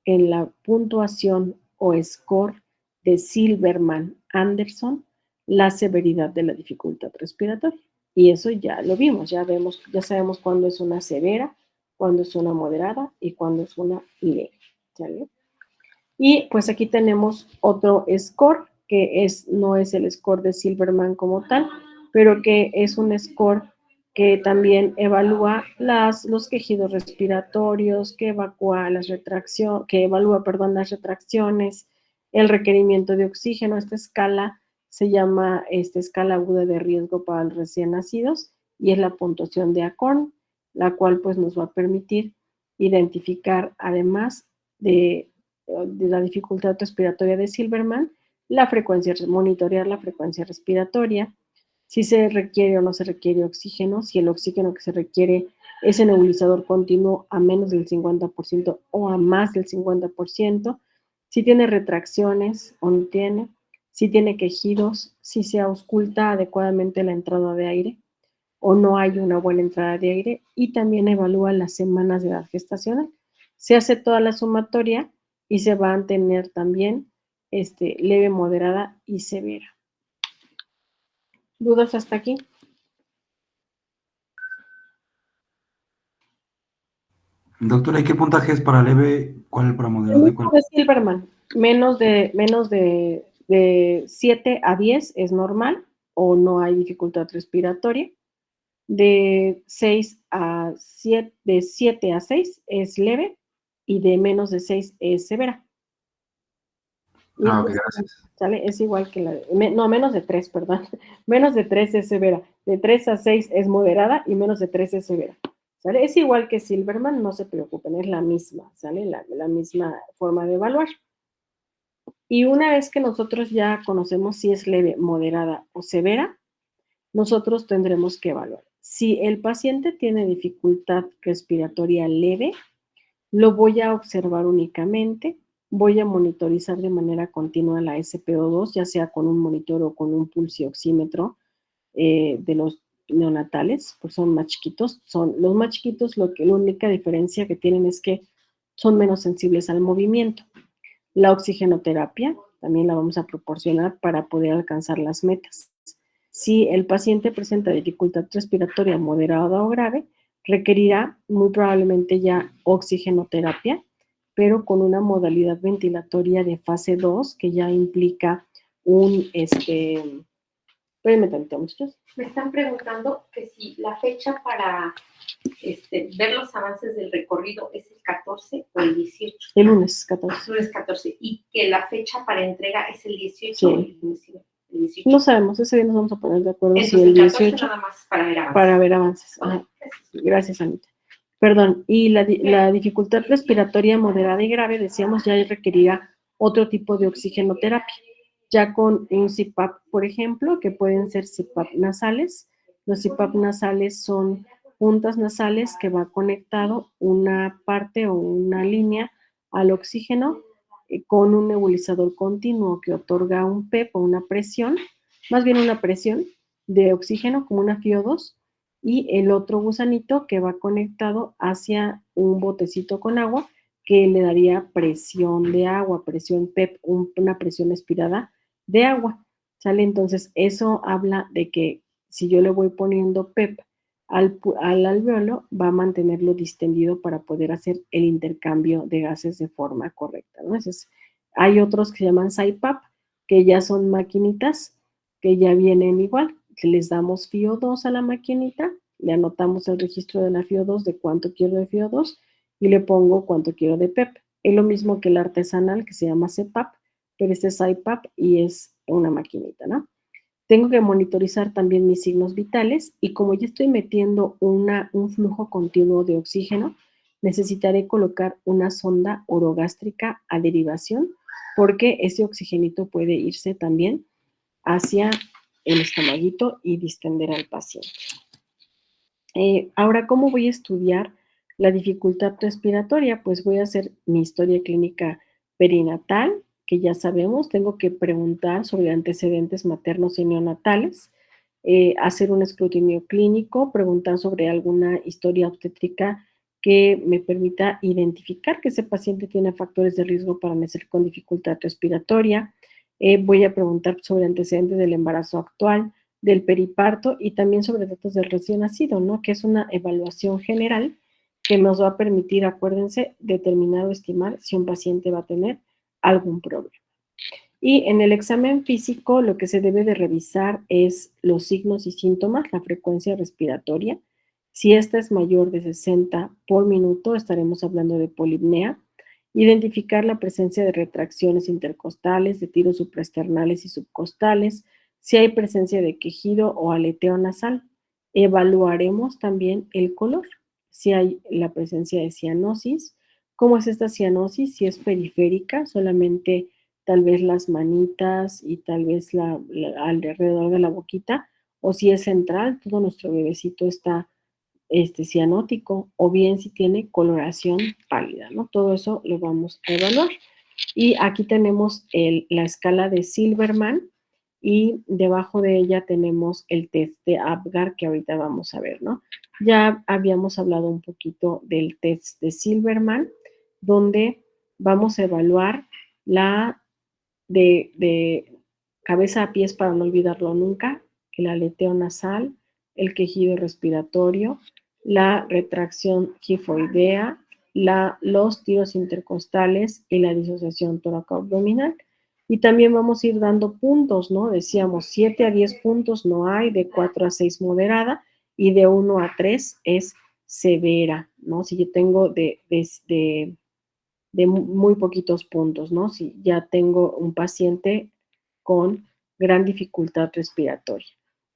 [SPEAKER 1] en la puntuación o score de Silberman-Anderson la severidad de la dificultad respiratoria. Y eso ya lo vimos, ya sabemos cuándo es una severa, cuándo es una moderada y cuándo es una leve. ¿Sale? Y pues aquí tenemos otro score que no es el score de Silberman como tal, pero que es un score que también evalúa los quejidos respiratorios, que evalúa las retracciones, el requerimiento de oxígeno. Esta escala se llama escala aguda de riesgo para los recién nacidos y es la puntuación de ACORN, la cual pues nos va a permitir identificar, además de la dificultad respiratoria de Silberman, monitorear la frecuencia respiratoria, si se requiere o no se requiere oxígeno, si el oxígeno que se requiere es en nebulizador continuo a menos del 50% o a más del 50%, si tiene retracciones o no tiene, si tiene quejidos, si se ausculta adecuadamente la entrada de aire o no hay una buena entrada de aire, y también evalúa las semanas de edad gestacional. Se hace toda la sumatoria y se van a tener también leve, moderada y severa. ¿Dudas hasta aquí?
[SPEAKER 3] Doctora, ¿y qué puntaje es para leve? ¿Cuál para moderado? ¿Y cuál?
[SPEAKER 1] De Silberman, menos de 7 a 10 es normal o no hay dificultad respiratoria. De 7 a 6 es leve y de menos de 6 es severa. Y
[SPEAKER 3] Ok, gracias.
[SPEAKER 1] ¿sale? Es igual que menos de 3, perdón. Menos de 3 es severa. De 3 a 6 es moderada y menos de 3 es severa. ¿Sale? Es igual que Silberman, no se preocupen, es la misma, ¿sale? La misma forma de evaluar. Y una vez que nosotros ya conocemos si es leve, moderada o severa, nosotros tendremos que evaluar. Si el paciente tiene dificultad respiratoria leve, lo voy a observar únicamente, voy a monitorizar de manera continua la SpO2, ya sea con un monitor o con un pulsioxímetro de los neonatales, pues son más chiquitos. Los más chiquitos, la única diferencia que tienen es que son menos sensibles al movimiento. La oxigenoterapia también la vamos a proporcionar para poder alcanzar las metas. Si el paciente presenta dificultad respiratoria moderada o grave, requerirá muy probablemente ya oxigenoterapia, pero con una modalidad ventilatoria de fase 2 que ya implica espérenme tantito, muchachos.
[SPEAKER 2] Me están preguntando que si la fecha para ver los avances del recorrido es el 14 o el 18.
[SPEAKER 1] El lunes 14.
[SPEAKER 2] Lunes 14. Y que la fecha para entrega es el 18
[SPEAKER 1] Sí.
[SPEAKER 2] o el 19. el 18.
[SPEAKER 1] No sabemos, ese día nos vamos a poner de acuerdo si
[SPEAKER 2] Entonces,
[SPEAKER 1] el
[SPEAKER 2] 14
[SPEAKER 1] 18
[SPEAKER 2] nada más para ver avances.
[SPEAKER 1] para ver avances.
[SPEAKER 2] Ok,
[SPEAKER 1] Ajá.
[SPEAKER 2] gracias.
[SPEAKER 1] Gracias, Anita. Perdón, y la dificultad respiratoria moderada y grave, decíamos, ya requerirá otro tipo de oxigenoterapia, ya con un CPAP, por ejemplo, que pueden ser CPAP nasales. Los CPAP nasales son puntas nasales que va conectado una parte o una línea al oxígeno con un nebulizador continuo que otorga un PEP o una presión, más bien una presión de oxígeno como una FiO2, y el otro gusanito que va conectado hacia un botecito con agua que le daría presión de agua, presión PEP, una presión expirada de agua. ¿Sale? Entonces, eso habla de que si yo le voy poniendo PEP al alveolo, va a mantenerlo distendido para poder hacer el intercambio de gases de forma correcta, ¿no? Entonces, hay otros que se llaman CPAP, que ya son maquinitas, que ya vienen igual, que les damos FiO2 a la maquinita, le anotamos el registro de la FiO2 de cuánto quiero de FiO2 y le pongo cuánto quiero de PEP. Es lo mismo que el artesanal, que se llama CPAP, pero este es CPAP y es una maquinita, ¿no? Tengo que monitorizar también mis signos vitales y como ya estoy metiendo un flujo continuo de oxígeno, necesitaré colocar una sonda orogástrica a derivación porque ese oxigenito puede irse también hacia el estomaguito y distender al paciente. Ahora, ¿cómo voy a estudiar la dificultad respiratoria? Pues voy a hacer mi historia clínica perinatal, que ya sabemos, tengo que preguntar sobre antecedentes maternos y neonatales, hacer un escrutinio clínico, preguntar sobre alguna historia obstétrica que me permita identificar que ese paciente tiene factores de riesgo para nacer con dificultad respiratoria. Voy a preguntar sobre antecedentes del embarazo actual, del periparto y también sobre datos del recién nacido, ¿no? Que es una evaluación general que nos va a permitir, acuérdense, determinar o estimar si un paciente va a tener algún problema. Y en el examen físico lo que se debe de revisar es los signos y síntomas, la frecuencia respiratoria. Si esta es mayor de 60 por minuto, estaremos hablando de polipnea. Identificar la presencia de retracciones intercostales, de tiros supraesternales y subcostales, si hay presencia de quejido o aleteo nasal. Evaluaremos también el color, si hay la presencia de cianosis. ¿Cómo es esta cianosis? Si es periférica, solamente tal vez las manitas y tal vez alrededor de la boquita, o si es central, todo nuestro bebecito está cianótico, o bien si tiene coloración pálida, ¿no? Todo eso lo vamos a evaluar. Y aquí tenemos la escala de Silverman y debajo de ella tenemos el test de Apgar que ahorita vamos a ver, ¿no? Ya habíamos hablado un poquito del test de Silverman, donde vamos a evaluar la de cabeza a pies para no olvidarlo nunca, el aleteo nasal, el quejido respiratorio, la retracción gifoidea, los tiros intercostales y la disociación tóraco-abdominal. Y también vamos a ir dando puntos, ¿no? Decíamos 7 a 10 puntos no hay, de 4 a 6 moderada y de 1 a 3 es severa, ¿no? Si yo tengo de muy poquitos puntos, ¿no? Si ya tengo un paciente con gran dificultad respiratoria.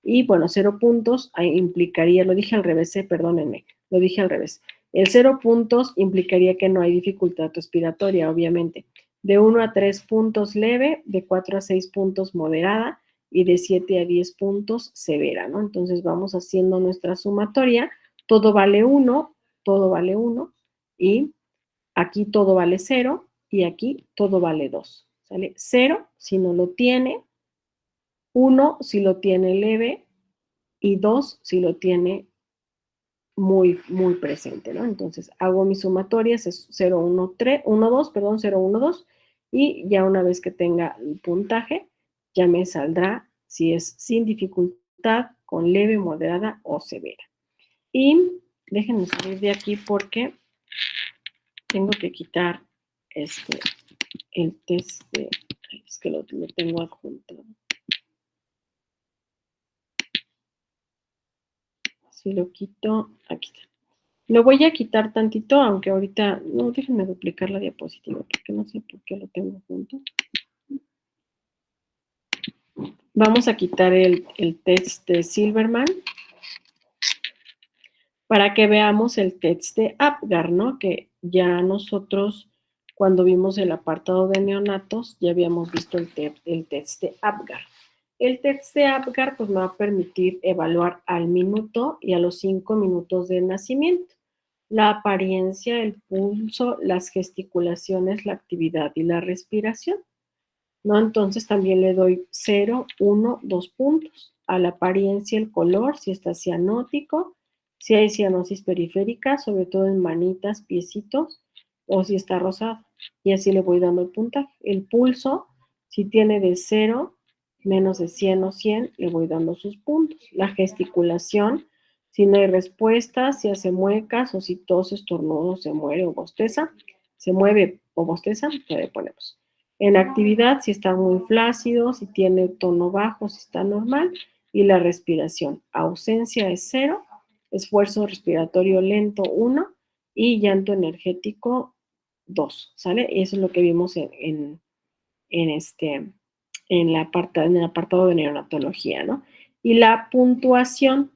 [SPEAKER 1] Y bueno, 0 puntos implicaría, lo dije al revés, perdónenme, lo dije al revés. El 0 puntos implicaría que no hay dificultad respiratoria, obviamente. De 1 a 3 puntos leve, de 4 a 6 puntos moderada y de 7 a 10 puntos severa, ¿no? Entonces vamos haciendo nuestra sumatoria, todo vale 1 y aquí todo vale 0 y aquí todo vale 2. ¿Sale? 0 si no lo tiene, 1 si lo tiene leve y 2 si lo tiene muy, muy presente, ¿no? Entonces hago mis sumatorias, es 0, 1, 3, 1, 2, perdón, 0, 1, 2 y ya una vez que tenga el puntaje, ya me saldrá si es sin dificultad, con leve, moderada o severa. Y déjenme salir de aquí porque tengo que quitar el test de, es que lo tengo adjunto. Si lo quito, aquí está. Lo voy a quitar tantito, aunque ahorita, no, déjenme duplicar la diapositiva, porque no sé por qué lo tengo junto. Vamos a quitar el test de Silverman para que veamos el test de Apgar, ¿no? Que ya nosotros, cuando vimos el apartado de neonatos, ya habíamos visto el test de Apgar. El test de Apgar pues, me va a permitir evaluar al minuto y a los 5 minutos de nacimiento la apariencia, el pulso, las gesticulaciones, la actividad y la respiración, ¿no? Entonces también le doy 0, 1, 2 puntos. A la apariencia, el color, si está cianótico, si hay cianosis periférica, sobre todo en manitas, piecitos, o si está rosado. Y así le voy dando el puntaje. El pulso, si tiene de 0, menos de 100 o 100, le voy dando sus puntos. La gesticulación, si no hay respuesta, si hace muecas o si tose, estornudo, se muere o bosteza, se mueve o bosteza, le ponemos. En actividad, si está muy flácido, si tiene tono bajo, si está normal. Y la respiración, ausencia es 0, esfuerzo respiratorio lento 1 y llanto energético 2, ¿sale? Eso es lo que vimos en el apartado de neonatología, ¿no? Y la puntuación,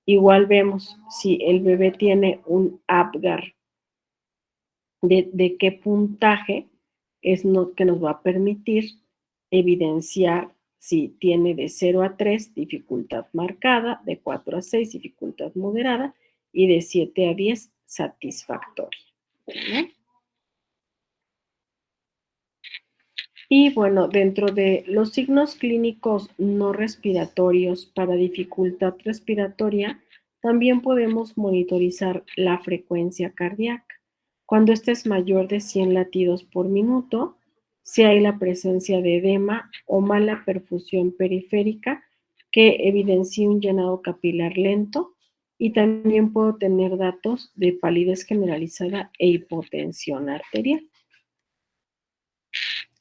[SPEAKER 1] igual vemos si el bebé tiene un Apgar, de qué puntaje es que nos va a permitir evidenciar si tiene de 0 a 3 dificultad marcada, de 4 a 6 dificultad moderada y de 7 a 10 satisfactoria, ¿no? Y bueno, dentro de los signos clínicos no respiratorios para dificultad respiratoria, también podemos monitorizar la frecuencia cardíaca. Cuando esta es mayor de 100 latidos por minuto, si hay la presencia de edema o mala perfusión periférica que evidencie un llenado capilar lento, y también puedo tener datos de palidez generalizada e hipotensión arterial.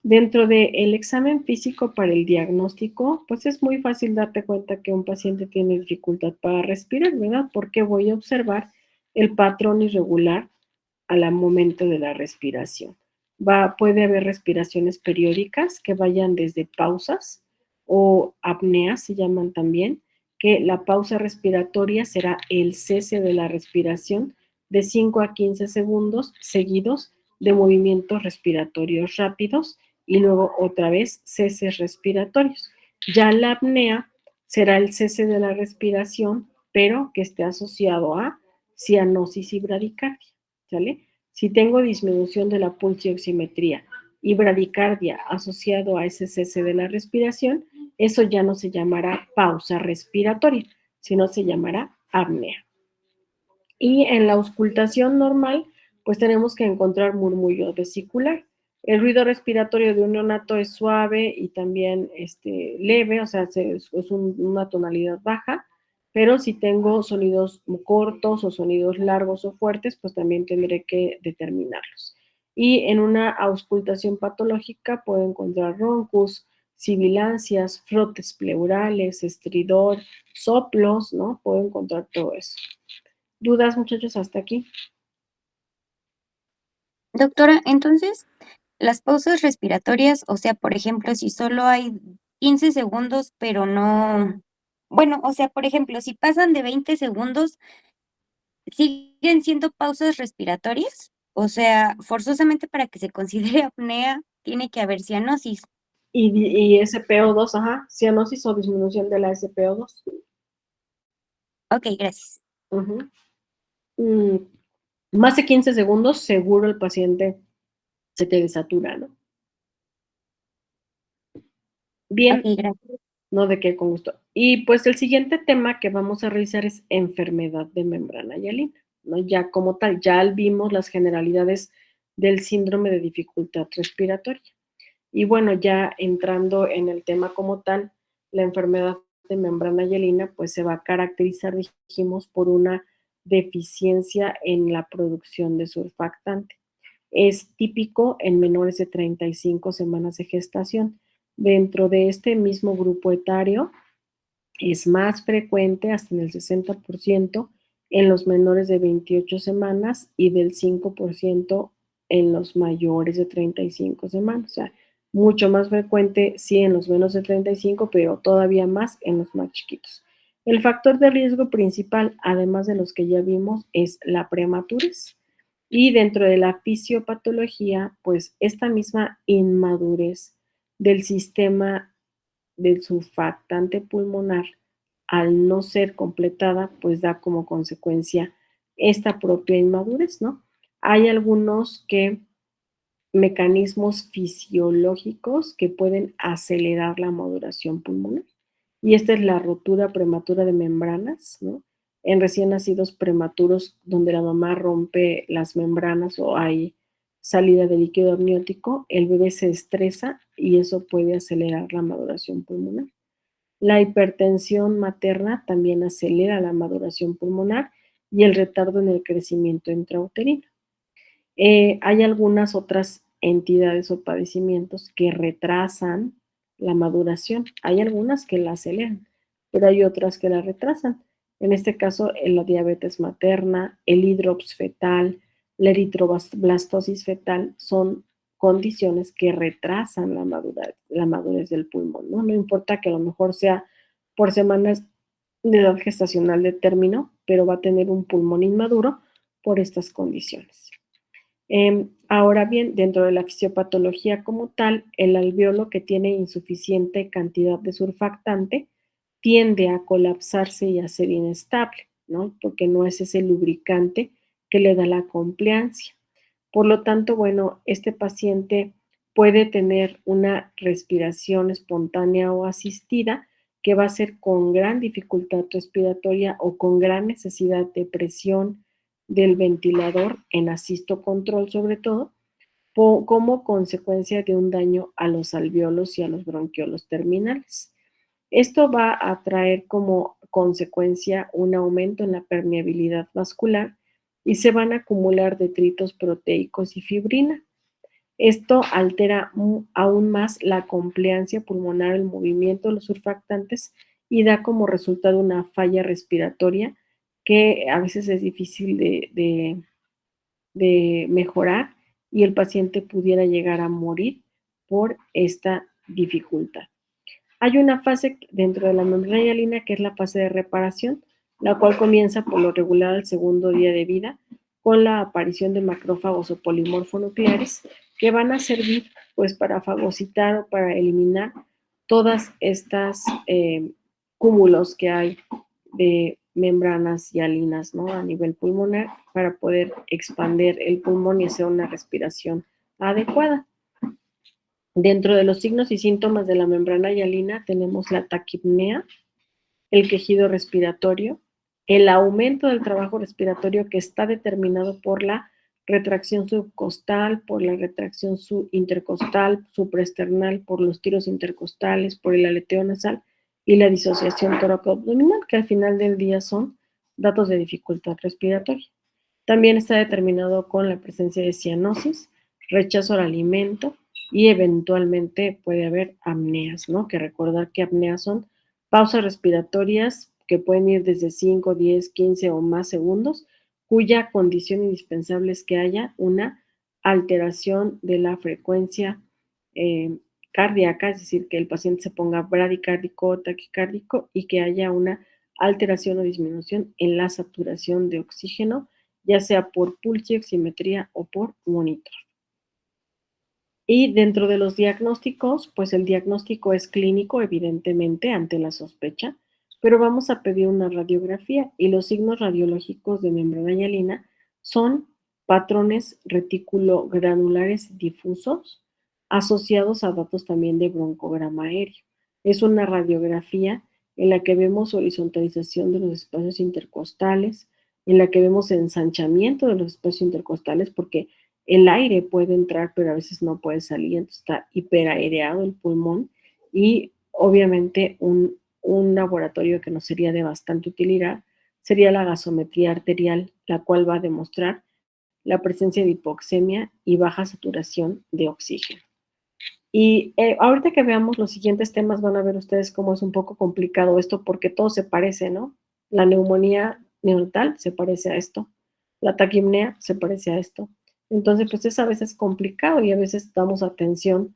[SPEAKER 1] Dentro del examen físico para el diagnóstico, pues es muy fácil darte cuenta que un paciente tiene dificultad para respirar, ¿verdad? Porque voy a observar el patrón irregular al momento de la respiración. Puede haber respiraciones periódicas que vayan desde pausas o apneas, se llaman también, que la pausa respiratoria será el cese de la respiración de 5 a 15 segundos seguidos de movimientos respiratorios rápidos y luego otra vez ceses respiratorios. Ya la apnea será el cese de la respiración, pero que esté asociado a cianosis y bradicardia, ¿sale? Si tengo disminución de la pulsioximetría y bradicardia asociado a ese cese de la respiración, eso ya no se llamará pausa respiratoria, sino se llamará apnea. Y en la auscultación normal, pues tenemos que encontrar murmullo vesicular. El ruido respiratorio de un neonato es suave y también leve, o sea, es una tonalidad baja, pero si tengo sonidos cortos o sonidos largos o fuertes, pues también tendré que determinarlos. Y en una auscultación patológica puedo encontrar roncus, sibilancias, frotes pleurales, estridor, soplos, ¿no? Puedo encontrar todo eso. ¿Dudas, muchachos, hasta aquí?
[SPEAKER 6] Doctora, entonces, las pausas respiratorias, o sea, por ejemplo, si solo hay 15 segundos, pero no, bueno, o sea, por ejemplo, si pasan de 20 segundos, ¿siguen siendo pausas respiratorias? O sea, forzosamente para que se considere apnea, tiene que haber cianosis.
[SPEAKER 1] Y SPO2, ajá, cianosis o disminución de la SPO2.
[SPEAKER 6] Ok, gracias.
[SPEAKER 1] Más de 15 segundos, seguro el paciente se te desatura, ¿no? Bien,
[SPEAKER 6] Ok, gracias.
[SPEAKER 1] no de qué, con gusto. Y pues el siguiente tema que vamos a revisar es enfermedad de membrana hialina, ¿no? Ya como tal, ya vimos las generalidades del síndrome de dificultad respiratoria. Y bueno, ya entrando en el tema como tal, la enfermedad de membrana hialina pues se va a caracterizar, dijimos, por una deficiencia en la producción de surfactante. Es típico en menores de 35 semanas de gestación. Dentro de este mismo grupo etario es más frecuente, hasta en el 60%, en los menores de 28 semanas y del 5% en los mayores de 35 semanas. O sea, mucho más frecuente sí en los menos de 35, pero todavía más en los más chiquitos. El factor de riesgo principal, además de los que ya vimos, es la prematurez. Y dentro de la fisiopatología, pues esta misma inmadurez del sistema del surfactante pulmonar, al no ser completada, pues da como consecuencia esta propia inmadurez, ¿no? Hay algunos mecanismos fisiológicos que pueden acelerar la maduración pulmonar. Y esta es la rotura prematura de membranas, ¿no? En recién nacidos prematuros donde la mamá rompe las membranas o hay salida de líquido amniótico, el bebé se estresa y eso puede acelerar la maduración pulmonar. La hipertensión materna también acelera la maduración pulmonar y el retardo en el crecimiento intrauterino. Hay algunas otras entidades o padecimientos que retrasan la maduración. Hay algunas que la aceleran, pero hay otras que la retrasan. En este caso, la diabetes materna, el hidrops fetal, la eritroblastosis fetal son condiciones que retrasan la madurez del pulmón, ¿no? No importa que a lo mejor sea por semanas de edad gestacional de término, pero va a tener un pulmón inmaduro por estas condiciones. Ahora bien, dentro de la fisiopatología como tal, el alveolo que tiene insuficiente cantidad de surfactante tiende a colapsarse y a ser inestable, ¿no? Porque no es ese lubricante que le da la compliancia. Por lo tanto, bueno, este paciente puede tener una respiración espontánea o asistida que va a ser con gran dificultad respiratoria o con gran necesidad de presión del ventilador en asisto control sobre todo, como consecuencia de un daño a los alveolos y a los bronquiolos terminales. Esto va a traer como consecuencia un aumento en la permeabilidad vascular y se van a acumular detritos proteicos y fibrina. Esto altera aún más la compliancia pulmonar, el movimiento de los surfactantes y da como resultado una falla respiratoria que a veces es difícil de mejorar y el paciente pudiera llegar a morir por esta dificultad. Hay una fase dentro de la membrana hialina que es la fase de reparación, la cual comienza por lo regular al segundo día de vida con la aparición de macrófagos o polimorfonucleares que van a servir pues para fagocitar o para eliminar todas estas cúmulos que hay de membranas hialinas, ¿no? A nivel pulmonar para poder expandir el pulmón y hacer una respiración adecuada. Dentro de los signos y síntomas de la membrana hialina tenemos la taquipnea, el quejido respiratorio, el aumento del trabajo respiratorio que está determinado por la retracción subcostal, por la retracción intercostal, supraesternal, por los tiros intercostales, por el aleteo nasal y la disociación tóraco-abdominal, que al final del día son datos de dificultad respiratoria. También está determinado con la presencia de cianosis, rechazo al alimento y eventualmente puede haber apneas, ¿no? Que recordar que apneas son pausas respiratorias que pueden ir desde 5, 10, 15 o más segundos, cuya condición indispensable es que haya una alteración de la frecuencia cardíaca, es decir, que el paciente se ponga bradicárdico o taquicárdico y que haya una alteración o disminución en la saturación de oxígeno, ya sea por pulsioximetría o por monitor. Y dentro de los diagnósticos, pues el diagnóstico es clínico, evidentemente, ante la sospecha, pero vamos a pedir una radiografía y los signos radiológicos de membrana hialina son patrones retículo-granulares difusos asociados a datos también de broncograma aéreo. Es una radiografía en la que vemos horizontalización de los espacios intercostales, en la que vemos ensanchamiento de los espacios intercostales, porque el aire puede entrar, pero a veces no puede salir, entonces está hiperaereado el pulmón y obviamente un laboratorio que nos sería de bastante utilidad sería la gasometría arterial, la cual va a demostrar la presencia de hipoxemia y baja saturación de oxígeno. Y ahorita que veamos los siguientes temas van a ver ustedes cómo es un poco complicado esto porque todo se parece, ¿no? La neumonía neonatal se parece a esto, la taquipnea se parece a esto. Entonces, pues es a veces complicado y a veces damos atención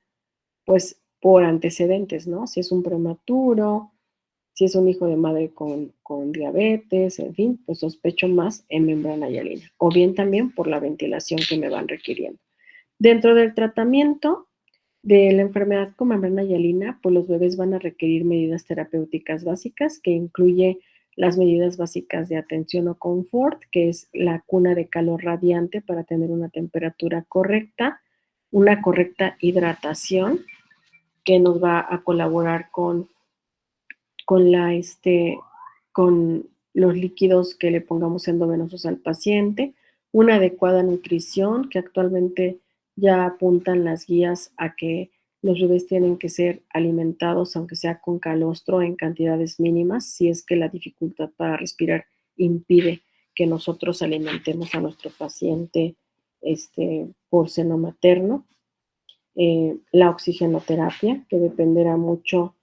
[SPEAKER 1] pues por antecedentes, ¿no? Si es un prematuro, si es un hijo de madre con diabetes, en fin, pues sospecho más en membrana hialina, o bien también por la ventilación que me van requiriendo. Dentro del tratamiento de la enfermedad con membrana hialina, pues los bebés van a requerir medidas terapéuticas básicas, que incluye las medidas básicas de atención o confort, que es la cuna de calor radiante para tener una temperatura correcta, una correcta hidratación, que nos va a colaborar con con los líquidos que le pongamos endovenosos al paciente, una adecuada nutrición, que actualmente ya apuntan las guías a que los bebés tienen que ser alimentados, aunque sea con calostro, en cantidades mínimas, si es que la dificultad para respirar impide que nosotros alimentemos a nuestro paciente por seno materno. La oxigenoterapia, que dependerá mucho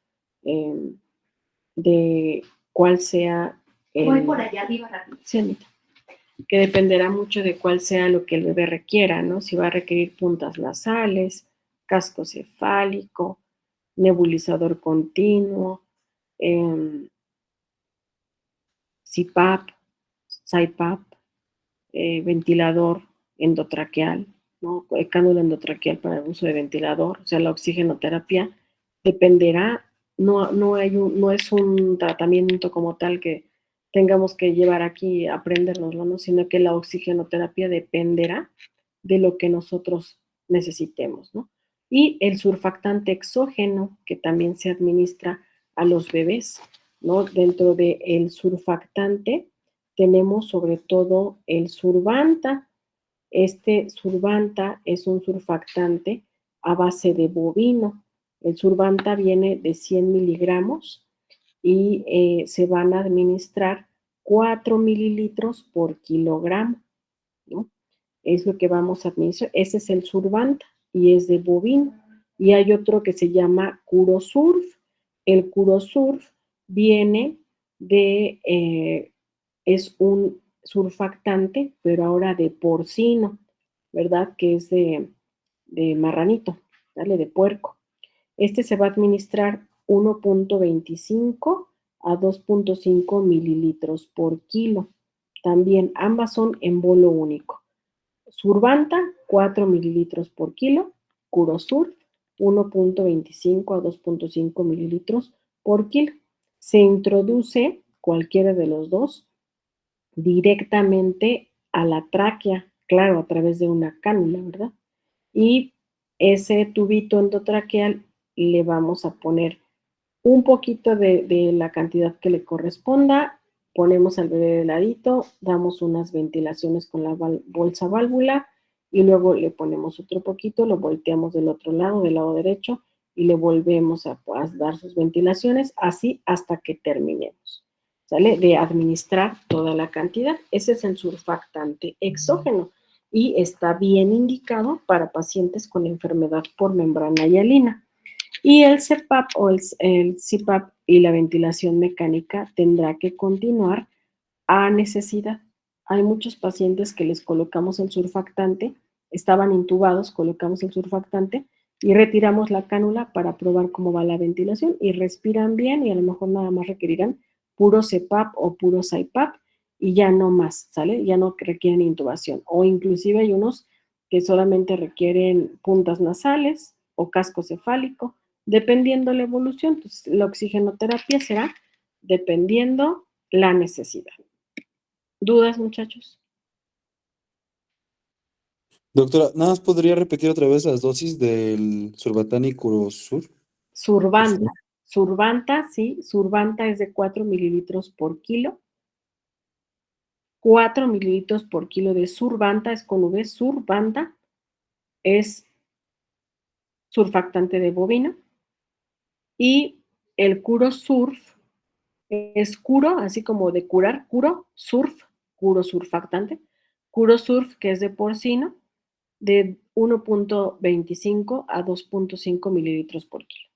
[SPEAKER 1] de cuál sea
[SPEAKER 2] Voy por allá arriba rápido.
[SPEAKER 1] Sí, Anita. Que dependerá mucho de cuál sea lo que el bebé requiera, ¿no? Si va a requerir puntas nasales, casco cefálico, nebulizador continuo, CPAP, CIPAP, ventilador endotraqueal, ¿no? Cánula endotraqueal para el uso de ventilador, o sea, la oxigenoterapia dependerá, no es un tratamiento como tal que tengamos que llevar aquí a aprendernoslo, ¿no? Sino que la oxigenoterapia dependerá de lo que nosotros necesitemos, ¿no? Y el surfactante exógeno, que también se administra a los bebés, ¿no? Dentro del surfactante tenemos sobre todo el Survanta. Este Survanta es un surfactante a base de bovino. El Survanta viene de 100 miligramos y se van a administrar 4 mililitros por kilogramo, ¿no? Es lo que vamos a administrar. Ese es el Survanta y es de bovino. Y hay otro que se llama Curosurf. El Curosurf viene es un surfactante, pero ahora de porcino, ¿verdad? Que es de marranito, ¿vale? De puerco. Este se va a administrar 1.25 a 2.5 mililitros por kilo. También ambas son en bolo único. Survanta, 4 mililitros por kilo. Curosur, 1.25 a 2.5 mililitros por kilo. Se introduce cualquiera de los dos directamente a la tráquea, claro, a través de una cánula, ¿verdad? Y ese tubito endotraqueal le vamos a poner un poquito de la cantidad que le corresponda, ponemos al bebé de ladito, damos unas ventilaciones con la bolsa válvula y luego le ponemos otro poquito, lo volteamos del otro lado, del lado derecho, y le volvemos a dar sus ventilaciones, así hasta que terminemos, ¿sale? De administrar toda la cantidad. Ese es el surfactante exógeno y está bien indicado para pacientes con enfermedad por membrana hialina. Y el CPAP o el CPAP y la ventilación mecánica tendrá que continuar a necesidad. Hay muchos pacientes que les colocamos el surfactante, estaban intubados, colocamos el surfactante y retiramos la cánula para probar cómo va la ventilación y respiran bien y a lo mejor nada más requerirán puro CPAP o puro CIPAP y ya no más, ¿sale? Ya no requieren intubación. O inclusive hay unos que solamente requieren puntas nasales o casco cefálico, dependiendo la evolución. Entonces, la oxigenoterapia será dependiendo la necesidad. ¿Dudas, muchachos?
[SPEAKER 3] Doctora, ¿nada más podría repetir otra vez las dosis del Surbatán y Curosur?
[SPEAKER 1] Survanta. Survanta, sí. Survanta es de 4 mililitros por kilo. 4 mililitros por kilo de Survanta, es con V. Survanta es surfactante de bovino. Y el Curosurf es curo, así como de curar, curo surfactante. Curosurf, que es de porcino, de 1.25 a 2.5 mililitros por kilo.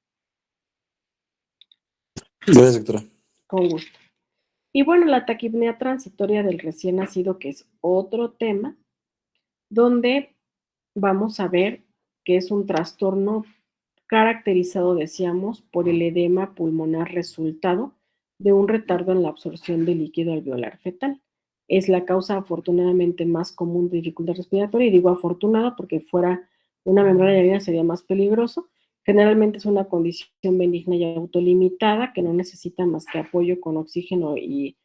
[SPEAKER 3] Gracias, doctora.
[SPEAKER 1] Con gusto. Y bueno, la taquipnea transitoria del recién nacido, que es otro tema, donde vamos a ver que es un trastorno caracterizado, decíamos, por el edema pulmonar resultado de un retardo en la absorción de líquido alveolar fetal. Es la causa afortunadamente más común de dificultad respiratoria, y digo afortunada porque fuera una membrana hialina sería más peligroso. Generalmente es una condición benigna y autolimitada que no necesita más que apoyo con oxígeno y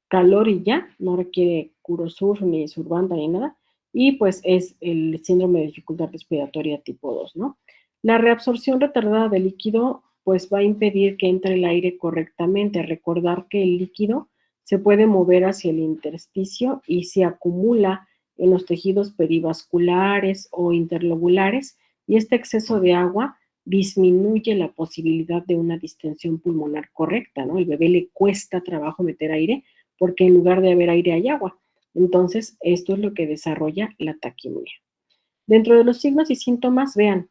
[SPEAKER 1] calor y ya, no requiere Curosur ni Survanta ni nada, y pues es el síndrome de dificultad respiratoria tipo 2, ¿no? La reabsorción retardada del líquido pues va a impedir que entre el aire correctamente. Recordar que el líquido se puede mover hacia el intersticio y se acumula en los tejidos perivasculares o interlobulares, y este exceso de agua disminuye la posibilidad de una distensión pulmonar correcta, ¿no? El bebé le cuesta trabajo meter aire porque en lugar de haber aire hay agua. Entonces, esto es lo que desarrolla la taquimia. Dentro de los signos y síntomas, vean,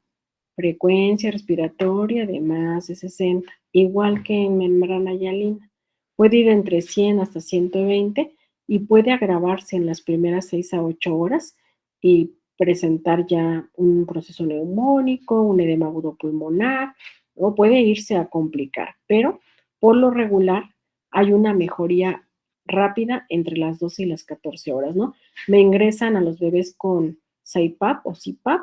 [SPEAKER 1] frecuencia respiratoria de más de 60, igual que en membrana hialina. Puede ir entre 100 hasta 120 y puede agravarse en las primeras 6 a 8 horas y presentar ya un proceso neumónico, un edema agudo pulmonar, o puede irse a complicar, pero por lo regular hay una mejoría rápida entre las 12 y las 14 horas, ¿no? Me ingresan a los bebés con CPAP o CPAP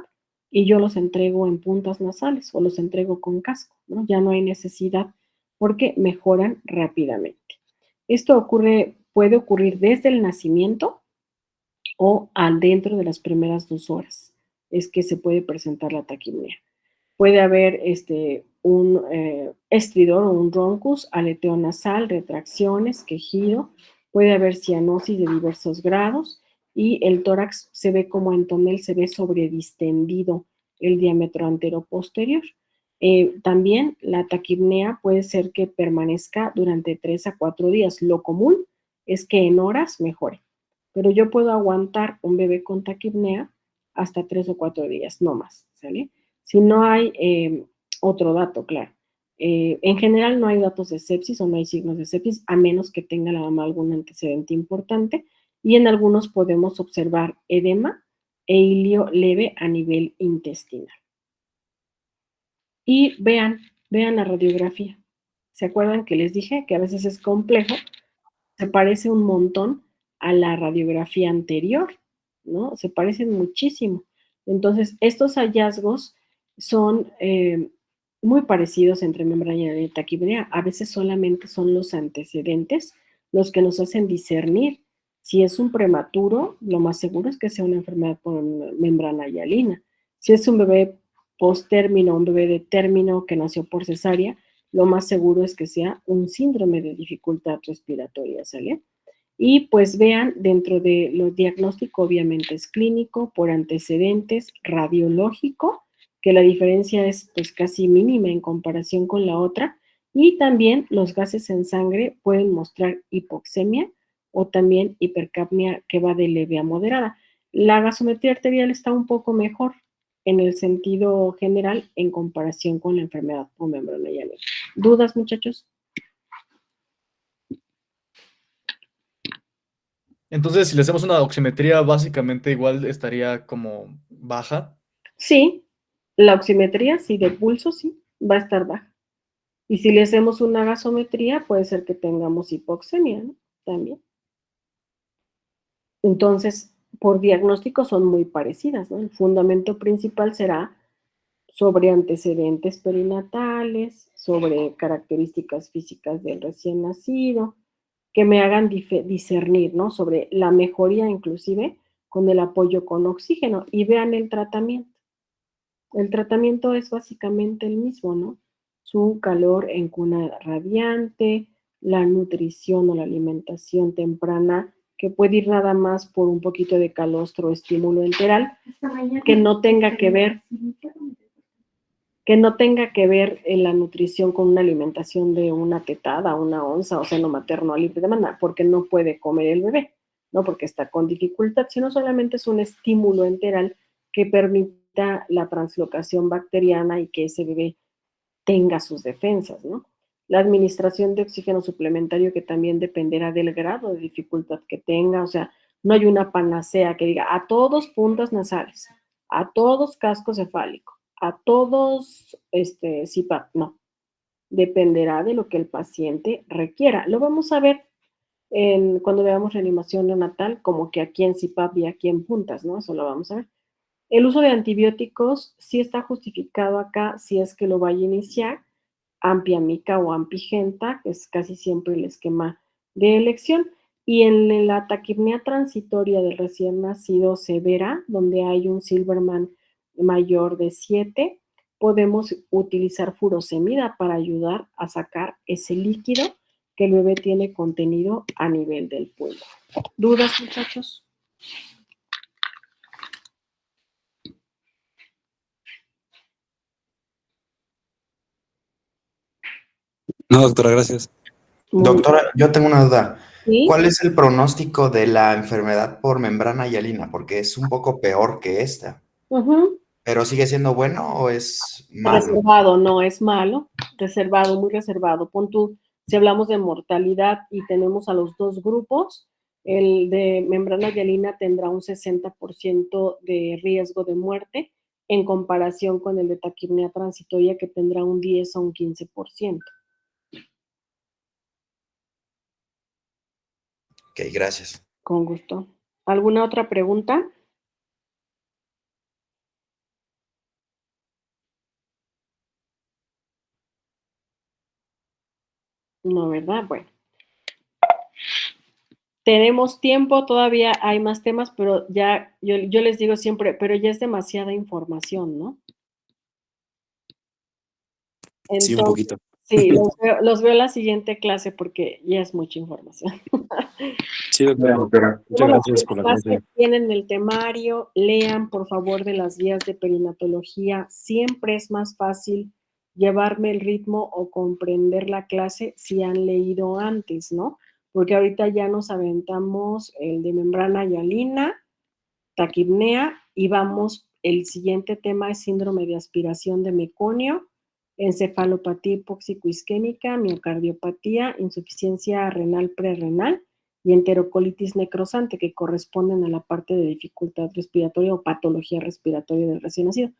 [SPEAKER 1] y yo los entrego en puntas nasales o los entrego con casco, ¿no? Ya no hay necesidad porque mejoran rápidamente. Esto puede ocurrir desde el nacimiento o dentro de las primeras 2 horas. Es que se puede presentar la taquimia. Puede haber un estridor o un roncus, aleteo nasal, retracciones, quejido. Puede haber cianosis de diversos grados y el tórax se ve como en tonel, se ve sobredistendido el diámetro antero-posterior. También la taquipnea puede ser que permanezca durante 3 a 4 días. Lo común es que en horas mejore, pero yo puedo aguantar un bebé con taquipnea hasta 3 o 4 días, no más, ¿sale? Si no hay otro dato, claro. En general no hay datos de sepsis o no hay signos de sepsis, a menos que tenga la mamá algún antecedente importante, y en algunos podemos observar edema e hilio leve a nivel intestinal. Y vean la radiografía. ¿Se acuerdan que les dije que a veces es complejo? Se parece un montón a la radiografía anterior, ¿no? Se parecen muchísimo. Entonces, estos hallazgos son muy parecidos entre membrana y taquipnea. A veces solamente son los antecedentes los que nos hacen discernir si es un prematuro. Lo más seguro es que sea una enfermedad por membrana hialina. Si es un bebé post-término, un bebé de término que nació por cesárea, lo más seguro es que sea un síndrome de dificultad respiratoria, ¿sale? Y pues vean, dentro de lo diagnóstico obviamente es clínico, por antecedentes, radiológico, que la diferencia es pues casi mínima en comparación con la otra, y también los gases en sangre pueden mostrar hipoxemia o también hipercapnia, que va de leve a moderada. La gasometría arterial está un poco mejor en el sentido general en comparación con la enfermedad por membrana hialina. ¿Dudas, muchachos?
[SPEAKER 5] Entonces, si le hacemos una oximetría, básicamente igual estaría como baja.
[SPEAKER 1] Sí, la oximetría, sí, de pulso, sí, va a estar baja. Y si le hacemos una gasometría, puede ser que tengamos hipoxemia, ¿no? También. Entonces, por diagnóstico son muy parecidas, ¿no? El fundamento principal será sobre antecedentes perinatales, sobre características físicas del recién nacido, que me hagan discernir, ¿no? Sobre la mejoría inclusive con el apoyo con oxígeno. Y vean el tratamiento. El tratamiento es básicamente el mismo, ¿no? Su calor en cuna radiante, la nutrición o la alimentación temprana, que puede ir nada más por un poquito de calostro o estímulo enteral, que no tenga que ver en la nutrición con una alimentación de una tetada, una onza o seno materno a libre demanda, porque no puede comer el bebé, no porque está con dificultad, sino solamente es un estímulo enteral que permita la translocación bacteriana y que ese bebé tenga sus defensas, ¿no? La administración de oxígeno suplementario, que también dependerá del grado de dificultad que tenga, o sea, no hay una panacea que diga a todos puntas nasales, a todos casco cefálico, a todos CPAP, no. Dependerá de lo que el paciente requiera. Lo vamos a ver cuando veamos reanimación neonatal, como que aquí en CPAP y aquí en puntas, ¿no? Eso lo vamos a ver. El uso de antibióticos sí está justificado acá si es que lo vaya a iniciar, ampiamica o ampigenta, que es casi siempre el esquema de elección. Y en la taquipnea transitoria del recién nacido severa, donde hay un Silverman mayor de 7, podemos utilizar furosemida para ayudar a sacar ese líquido que el bebé tiene contenido a nivel del pulmón. ¿Dudas, muchachos?
[SPEAKER 3] No, doctora, gracias.
[SPEAKER 1] Muy
[SPEAKER 7] Doctora, yo tengo una duda.
[SPEAKER 1] bien.
[SPEAKER 7] ¿Cuál es el pronóstico de la enfermedad por membrana hialina? Porque es un poco peor que esta.
[SPEAKER 1] Ujú.
[SPEAKER 7] ¿Pero sigue siendo bueno o es malo?
[SPEAKER 1] Reservado, no es malo, reservado, muy reservado. Pon tú, si hablamos de mortalidad y tenemos a los dos grupos, el de membrana hialina tendrá un 60% de riesgo de muerte en comparación con el de taquipnea transitoria que tendrá un 10 o un 15%.
[SPEAKER 7] Ok, gracias.
[SPEAKER 1] Con gusto. ¿Alguna otra pregunta? No, ¿verdad? Bueno. Tenemos tiempo, todavía hay más temas, pero ya, yo les digo siempre, pero ya es demasiada información, ¿no?
[SPEAKER 3] Sí, un
[SPEAKER 1] Entonces,
[SPEAKER 3] poquito.
[SPEAKER 1] sí, los veo en la siguiente clase porque ya es mucha información.
[SPEAKER 3] Sí, doctora. Muchas gracias por la clase.
[SPEAKER 1] Tienen el temario, lean por favor de las guías de perinatología. Siempre es más fácil llevarme el ritmo o comprender la clase si han leído antes, ¿no? Porque ahorita ya nos aventamos el de membrana hialina, taquipnea y vamos, el siguiente tema es síndrome de aspiración de meconio, encefalopatía hipóxico-isquémica, miocardiopatía, insuficiencia renal prerrenal y enterocolitis necrosante, que corresponden a la parte de dificultad respiratoria o patología respiratoria del recién nacido.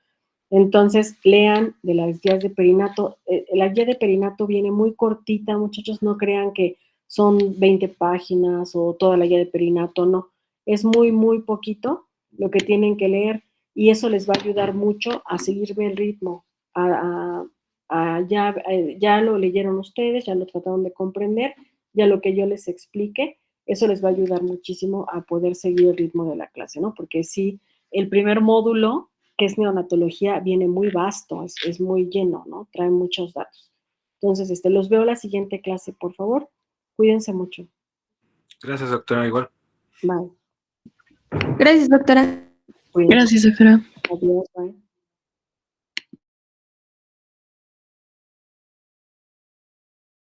[SPEAKER 1] Entonces, lean de las guías de perinato. La guía de perinato viene muy cortita, muchachos, no crean que son 20 páginas o toda la guía de perinato, no. Es muy, muy poquito lo que tienen que leer y eso les va a ayudar mucho a seguirme el ritmo, ya lo leyeron ustedes, ya lo trataron de comprender, ya lo que yo les explique, eso les va a ayudar muchísimo a poder seguir el ritmo de la clase, ¿no? Porque sí, el primer módulo, que es neonatología, viene muy vasto, es muy lleno, ¿no? Trae muchos datos. Entonces, los veo la siguiente clase, por favor. Cuídense mucho.
[SPEAKER 3] Gracias, doctora, igual.
[SPEAKER 1] Bye.
[SPEAKER 6] Gracias, doctora.
[SPEAKER 1] Cuídense.
[SPEAKER 8] Gracias, doctora.
[SPEAKER 1] Adiós, bye.